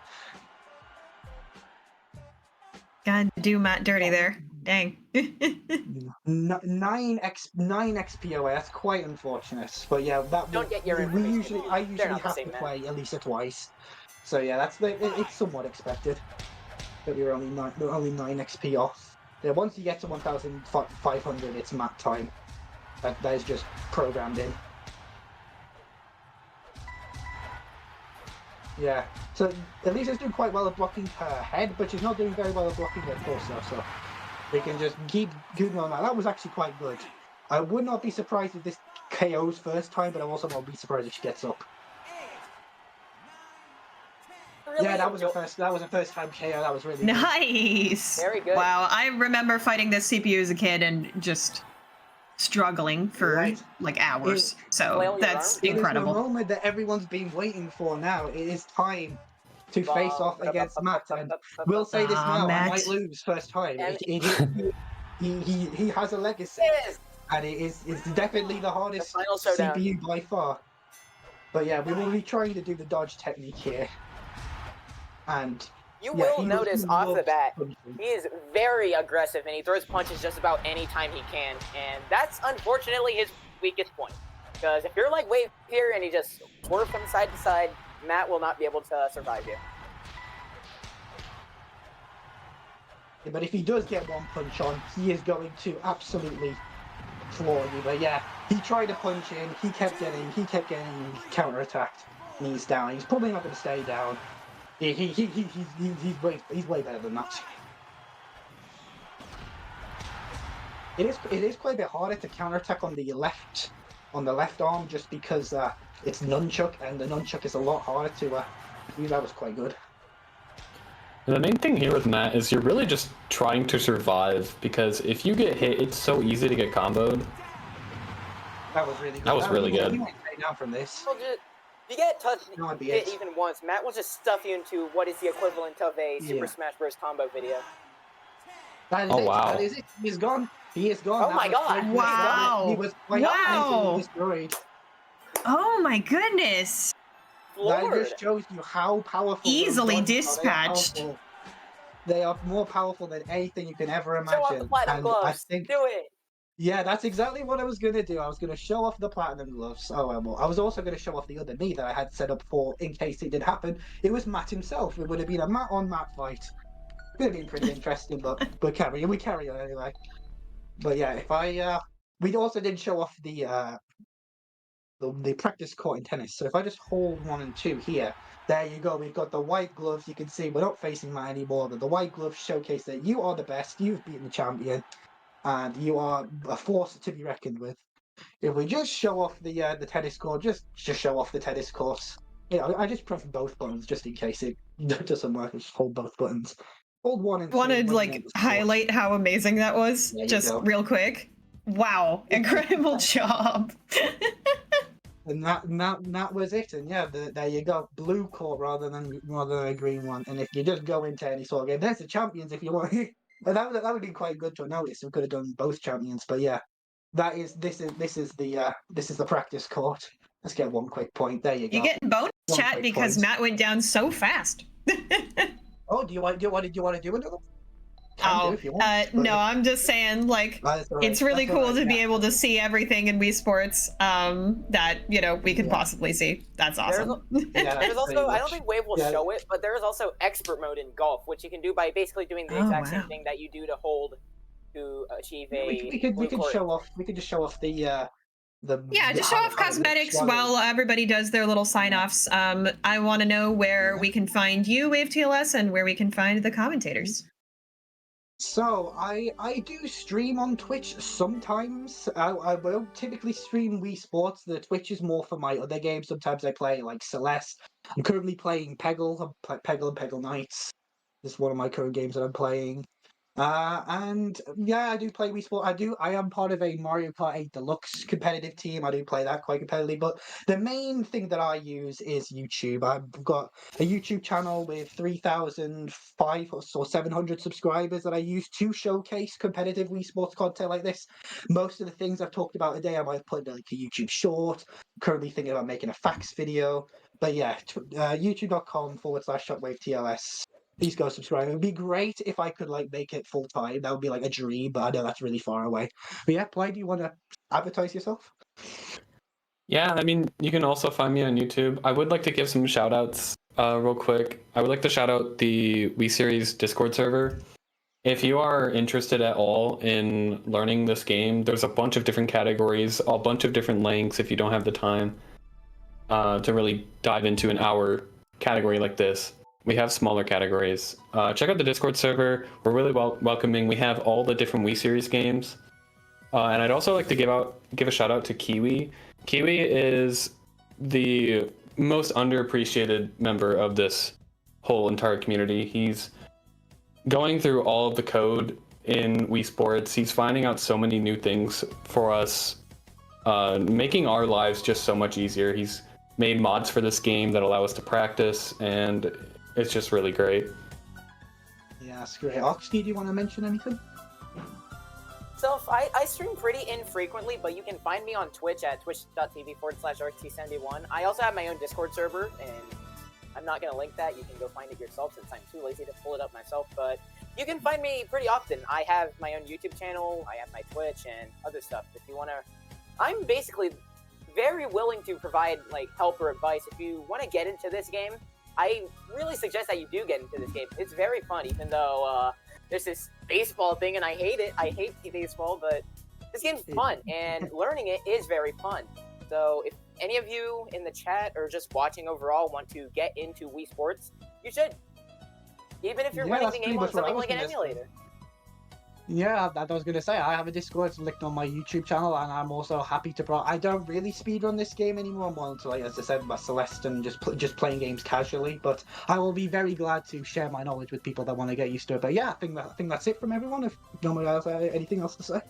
Gotta do Matt dirty there. Dang. 9 XPOA. That's quite unfortunate, but yeah, Don't get your I information. usually They're not the have same to man. play at least twice. So yeah, it's somewhat expected that we're only 9 XP off. Yeah, once you get to 1,500, it's Matt time. That is just programmed in. Yeah, so Elisa's doing quite well at blocking her head, but she's not doing very well at blocking her torso, so we can just keep going on that. That was actually quite good. I would not be surprised if this KO's first time, but I also won't be surprised if she gets up. Really Yeah, that was a enjoy- first time KO. That was really good. Nice. Very good. Wow, I remember fighting this CPU as a kid and just struggling for Right. like hours. Flail So your that's arms. It is the incredible. moment that everyone's been waiting for now. It is time to face off against Matt. And we'll say this now, I Matt. might lose first time. And- He has a legacy. Yes! And it's definitely the hardest The final showdown. CPU by far. But yeah, we will be trying to do the dodge technique here. And You yeah, will notice he off the loves bat, punching. he is very aggressive and he throws punches just about any time he can. And that's unfortunately his weakest point. Because if you're like Wave here and he just swerve from side to side, Matt will not be able to survive you. But if he does get one punch on, he is going to absolutely floor you. But yeah, he tried to punch in, he kept getting counter-attacked, and he's down. He's probably not going to stay down. He's way better than that. It is quite a bit harder to counterattack on the left arm just because it's nunchuck, and the nunchuck is a lot harder to use. That was quite good. The main thing here with Matt is you're really just trying to survive, because if you get hit, it's so easy to get comboed. That was really good. That was really good. You might take down from this. Well, just, if you get touched No, it'd be hit it. even once, Matt will just stuff you into what is the equivalent of a Super Yeah. Smash Bros. Combo video. That is Oh, it. wow. That is it. He's gone. He is gone. Oh That my was God. quite- Wow. He was quite Wow. easily destroyed. Oh my goodness. That Floored. just shows you how powerful. Easily those guns are. They are dispatched. powerful. They are more powerful than anything you can ever Show off the imagine. platinum And gloves. I think, Do it. yeah, that's exactly what I was gonna do. I was gonna show off the platinum gloves. Oh well. I was also gonna show off the other knee that I had set up for in case it did happen. It was Matt himself. It would have been a Matt on Matt fight. Could have been pretty interesting, but we carry on anyway. But yeah, if we also did show off the practice court in tennis. So if I just hold 1 and 2 here, there you go. We've got the white gloves. You can see we're not facing Matt anymore. But the white gloves showcase that you are the best. You've beaten the champion, and you are a force to be reckoned with. If we just show off the tennis court, just show off the tennis course. Yeah, I just press both buttons just in case it doesn't work. I just hold both buttons. Hold 1 and 2. Want to when you like want the score. highlight how amazing that was? There you Just go. real quick. Wow, incredible job. And that was it. And yeah, there you go. Blue court rather than a green one. And if you just go into any sort of game, there's the champions if you want. But that would be quite good to notice. We could have done both champions. But yeah, this is the practice court. Let's get one quick point. There you go. You getting bonus One chat quick because point. Matt went down so fast. Oh, do you want to do another? Can do if you want. but- no, I'm just saying, like, That's all right, it's really that's all cool right, to be yeah. able to see everything in Wii Sports that, we can Yeah. possibly see. That's awesome. Yeah, There's pretty also, I don't much. think Wave will Yeah. show it, but there is also expert mode in golf, which you can do by basically doing the Oh, exact wow. same thing that you do to hold to achieve a. We could blue court. show off. We could just show off the Yeah, the just show off how it looks cosmetics while while everybody does their little sign-offs. I want to know where Yeah. we can find you, Wave TLS, and where we can find the commentators. So I do stream on Twitch sometimes. I won't typically stream Wii Sports. The Twitch is more for my other games. Sometimes I play like Celeste. I'm currently playing Peggle. Peggle and Peggle Knights. This is one of my current games that I'm playing. And yeah, I do play Wii Sport. I am part of a Mario Kart 8 Deluxe competitive team. I do play that quite competitively. But the main thing that I use is YouTube. I've got a YouTube channel with 3,500 or 700 subscribers that I use to showcase competitive Wii Sports content like this. Most of the things I've talked about today, I might put like a YouTube short. Currently thinking about making a facts video. But yeah, youtube.com/Shockwave TLS. Please go subscribe. It would be great if I could like make it full time. That would be like a dream, but I know that's really far away. But yeah, Play, do you want to advertise yourself? Yeah, I mean, you can also find me on YouTube. I would like to give some shout outs real quick. I would like to shout out the Wii Series Discord server. If you are interested at all in learning this game, there's a bunch of different categories, a bunch of different lengths if you don't have the time to really dive into an hour category like this. We have smaller categories. Check out the Discord server. We're really welcoming. We have all the different Wii Series games. And I'd also like to give a shout out to Kiwi. Kiwi is the most underappreciated member of this whole entire community. He's going through all of the code in Wii Sports. He's finding out so many new things for us, making our lives just so much easier. He's made mods for this game that allow us to practice, and it's just really great. Yeah, that's great. Oxty, do you want to mention anything? So I stream pretty infrequently, but you can find me on Twitch at twitch.tv/RT71. I also have my own Discord server, and I'm not going to link that. You can go find it yourself since I'm too lazy to pull it up myself, but you can find me pretty often. I have my own YouTube channel, I have my Twitch, and other stuff. If you want to... I'm basically very willing to provide like help or advice. If you want to get into this game, I really suggest that you do get into this game. It's very fun, even though there's this baseball thing, and I hate it. I hate baseball, but this game's fun, and learning it is very fun. So if any of you in the chat or just watching overall want to get into Wii Sports, you should. Even if you're running the game on something like an emulator. Yeah, that I was going to say. I have a Discord linked on my YouTube channel, and I'm also happy to... I don't really speedrun this game anymore. I'm more into, like, as I said, my Celeste and just playing games casually. But I will be very glad to share my knowledge with people that want to get used to it. But yeah, I think that's it from everyone. If no one has anything else to say.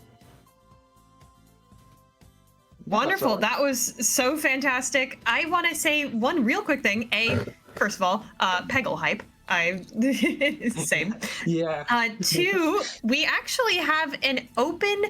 Wonderful. That was so fantastic. I want to say one real quick thing. First of all, Peggle hype. Same. Yeah. 2, we actually have an open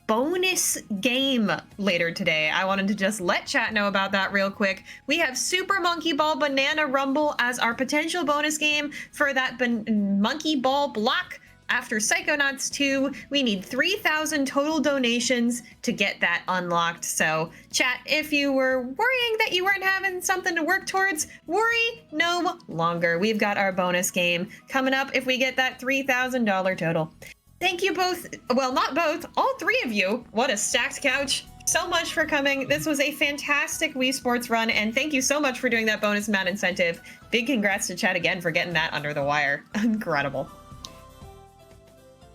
bonus game later today. I wanted to just let chat know about that real quick. We have Super Monkey Ball Banana Rumble as our potential bonus game for that Monkey Ball block. After Psychonauts 2, we need 3,000 total donations to get that unlocked. So, chat, if you were worrying that you weren't having something to work towards, worry no longer. We've got our bonus game coming up if we get that $3,000 total. Thank you both. Well, not both. All 3 of you. What a stacked couch. So much for coming. This was a fantastic Wii Sports run, and thank you so much for doing that bonus mount incentive. Big congrats to chat again for getting that under the wire. Incredible.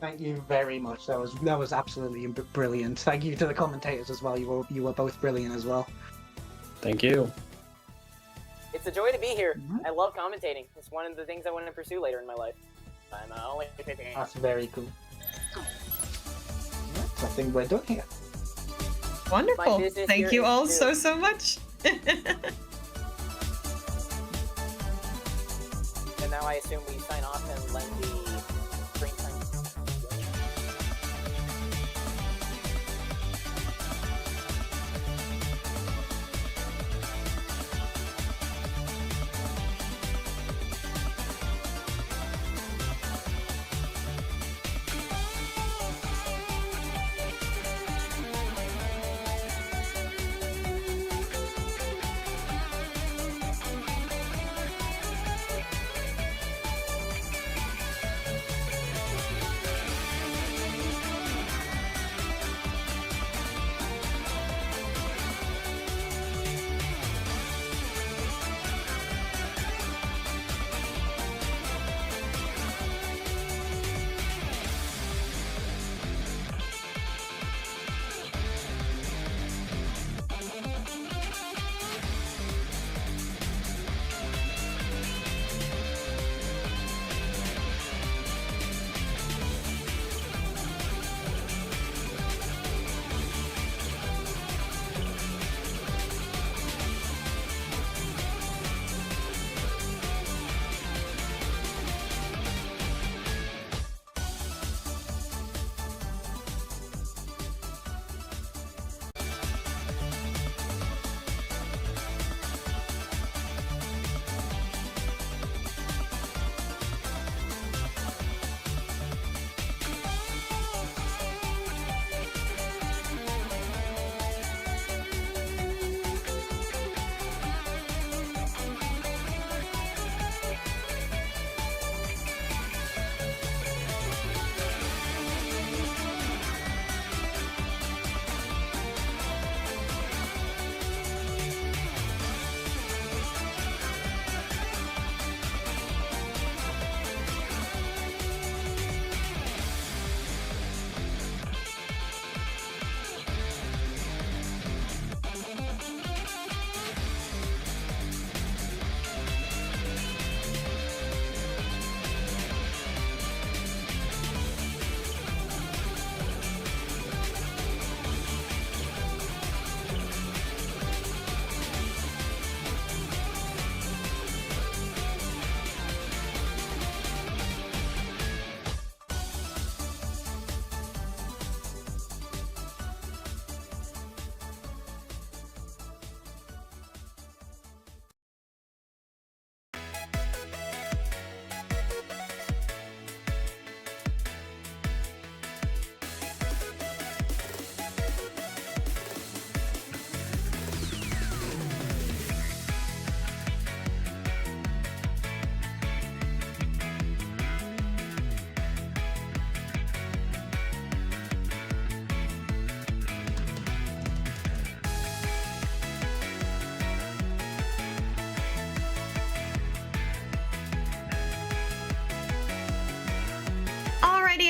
Thank you very much. That was absolutely brilliant. Thank you to the commentators as well. You were both brilliant as well. Thank you. It's a joy to be here. I love commentating. It's one of the things I want to pursue later in my life. I'm only 15. That's very cool. I think we're done here. Wonderful. Thank you all so much. And now I assume we sign off and lend the screen time.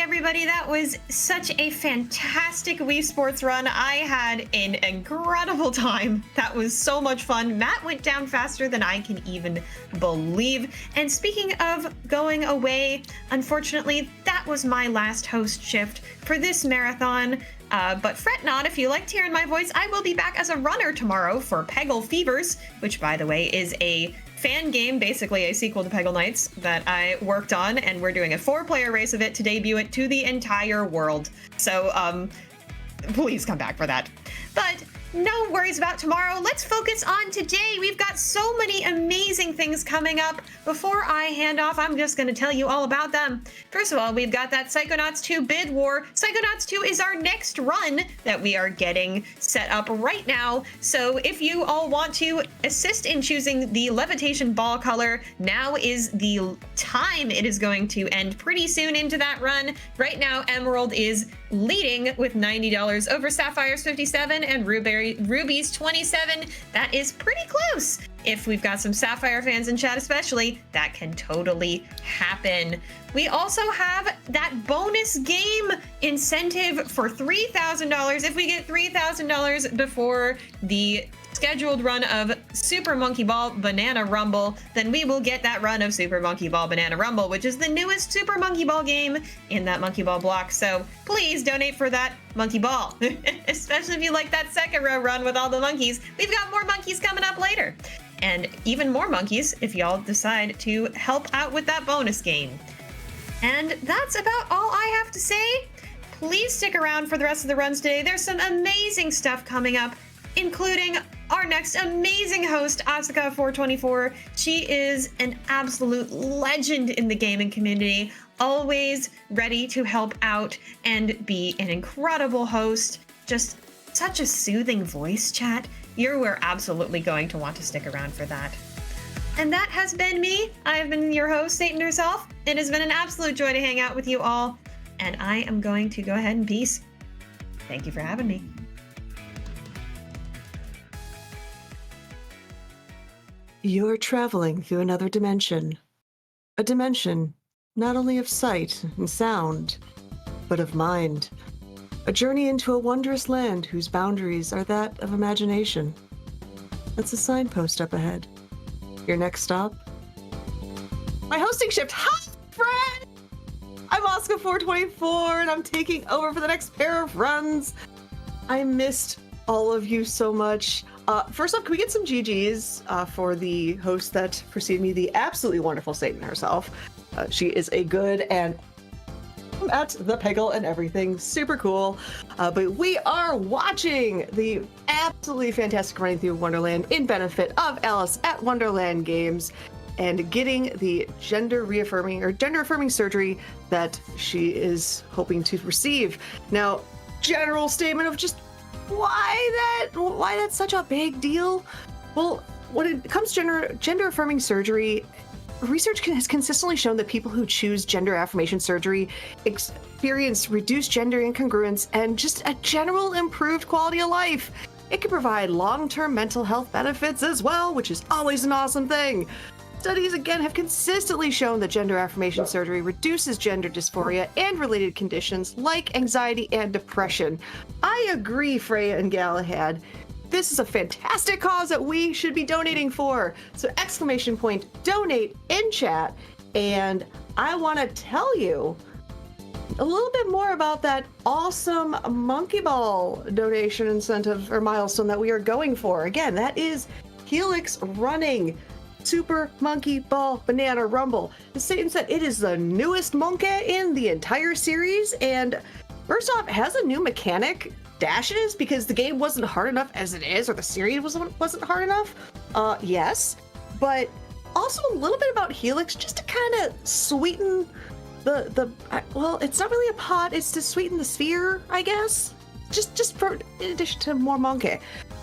everybody. That was such a fantastic Wii Sports run. I had an incredible time. That was so much fun. Matt went down faster than I can even believe. And speaking of going away, unfortunately, that was my last host shift for this marathon. But fret not, if you liked hearing my voice, I will be back as a runner tomorrow for Peggle Fevers, which, by the way, is a fan game, basically a sequel to Peggle Knights, that I worked on, and we're doing a 4-player race of it to debut it to the entire world. So, please come back for that. But no worries about tomorrow. Let's focus on today. We've got so many amazing things coming up. Before I hand off, I'm just going to tell you all about them. First of all, we've got that Psychonauts 2 bid war. Psychonauts 2 is our next run that we are getting set up right now. So if you all want to assist in choosing the levitation ball color, now is the time. It is going to end pretty soon into that run. Right now, Emerald is leading with $90 over Sapphire's 57 and Ruby's 27. That is pretty close. If we've got some Sapphire fans in chat especially, that can totally happen. We also have that bonus game incentive for $3,000. If we get $3,000 before the scheduled run of Super Monkey Ball Banana Rumble, then we will get that run of Super Monkey Ball Banana Rumble, which is the newest Super Monkey Ball game in that Monkey Ball block. So please donate for that Monkey Ball, especially if you like that second row run with all the monkeys. We've got more monkeys coming up later, and even more monkeys if y'all decide to help out with that bonus game. And that's about all I have to say. Please stick around for the rest of the runs today. There's some amazing stuff coming up, including our next amazing host, Asuka424. She is an absolute legend in the gaming community, always ready to help out and be an incredible host. Just such a soothing voice, chat. You're absolutely going to want to stick around for that. And that has been me. I have been your host, Satan herself. It has been an absolute joy to hang out with you all, and I am going to go ahead and peace. Thank you for having me. You're traveling through another dimension. A dimension not only of sight and sound, but of mind. A journey into a wondrous land whose boundaries are that of imagination. That's a signpost up ahead. Your next stop? My hosting shift. Hi, friend! I'm Asuka424, and I'm taking over for the next pair of runs. I missed all of you so much. First off, can we get some GGs for the host that preceded me, the absolutely wonderful Satan herself. She is a good and at the Peggle and everything. Super cool. But we are watching the absolutely fantastic running through Wonderland in benefit of Alice at Wonderland Games and getting the gender affirming surgery that she is hoping to receive. Now, general statement of just why that's such a big deal. Well, when it comes to gender affirming surgery, research has consistently shown that people who choose gender affirmation surgery experience reduced gender incongruence and just a general improved quality of life. It can provide long-term mental health benefits as well, which is always an awesome thing. Studies again have consistently shown that gender affirmation surgery reduces gender dysphoria and related conditions like anxiety and depression. I agree, Freya and Galahad. This is a fantastic cause that we should be donating for. So !donate in chat. And I want to tell you a little bit more about that awesome Monkey Ball donation incentive or milestone that we are going for. Again, that is Helix running Super Monkey Ball Banana Rumble. As Satan said, it is the newest monkey in the entire series, and first off, it has a new mechanic, dashes, because the game wasn't hard enough as it is, or the series wasn't hard enough. Yes, but also a little bit about Helix, just to kind of sweeten well, it's not really a pot, it's to sweeten the sphere, I guess. Just for, in addition to more monkey.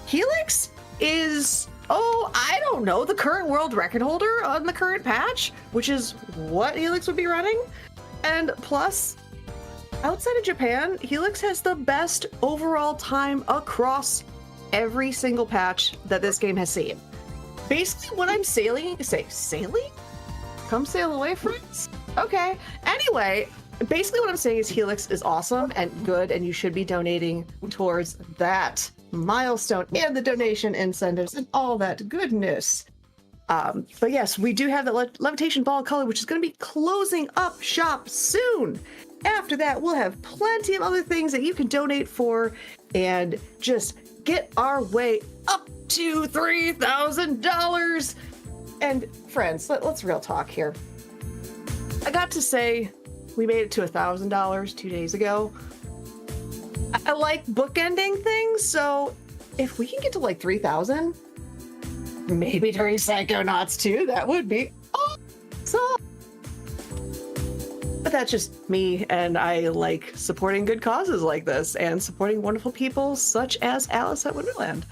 Helix is, I don't know, the current world record holder on the current patch, which is what Helix would be running. And plus, outside of Japan, Helix has the best overall time across every single patch that this game has seen. Basically, what I'm sailing? Come sail away, friends? Okay. Anyway, basically what I'm saying is Helix is awesome and good, and you should be donating towards that milestone and the donation incentives and all that goodness. But yes, we do have the levitation ball color, which is going to be closing up shop soon. After that, we'll have plenty of other things that you can donate for and just get our way up to $3,000. And friends, let's real talk here. I got to say, we made it to $1,000 2 days ago. I like bookending things, so if we can get to like 3,000, maybe during Psychonauts 2, that would be awesome. But that's just me, and I like supporting good causes like this and supporting wonderful people such as Alice at Wonderland.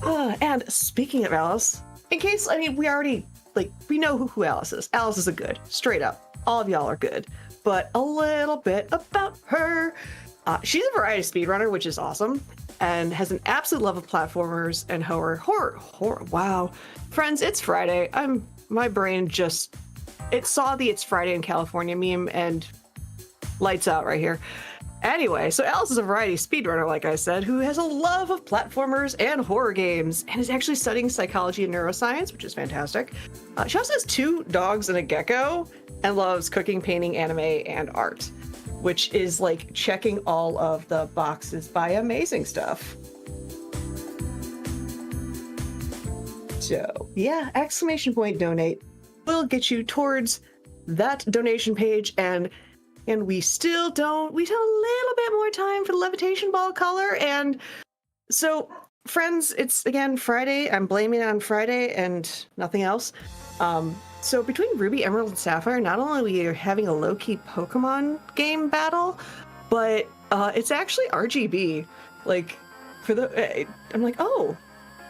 And speaking of Alice, in case, I mean, we already, like, we know who Alice is. Alice is a good, straight up. All of y'all are good. But a little bit about her. She's a variety speedrunner, which is awesome, and has an absolute love of platformers and horror. Wow. Friends, it's Friday. My brain just, it saw the It's Friday in California meme and lights out right here. Anyway, so Alice is a variety speedrunner, like I said, who has a love of platformers and horror games, and is actually studying psychology and neuroscience, which is fantastic. She also has 2 dogs and a gecko, and loves cooking, painting, anime, and art, which is like checking all of the boxes by amazing stuff. So yeah, ! donate will get you towards that donation page, and we still don't, we have a little bit more time for the levitation ball color. And so friends, it's again Friday. I'm blaming it on Friday and nothing else. So between Ruby, Emerald, and Sapphire, not only are we having a low-key Pokemon game battle, but it's actually RGB. Like, for the, I'm like, oh,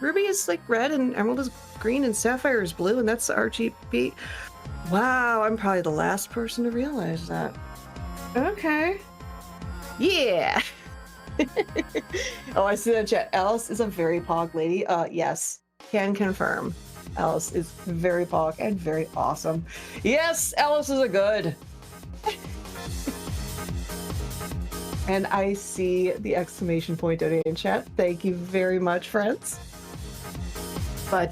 Ruby is like red and Emerald is green and Sapphire is blue, and that's RGB. Wow, I'm probably the last person to realize that. Okay. Yeah. Oh, I see that in chat. Alice is a very pog lady. Yes, can confirm. Alice is very pog and very awesome. Yes, Alice is a good. And I see the ! Donate in chat. Thank you very much, friends. But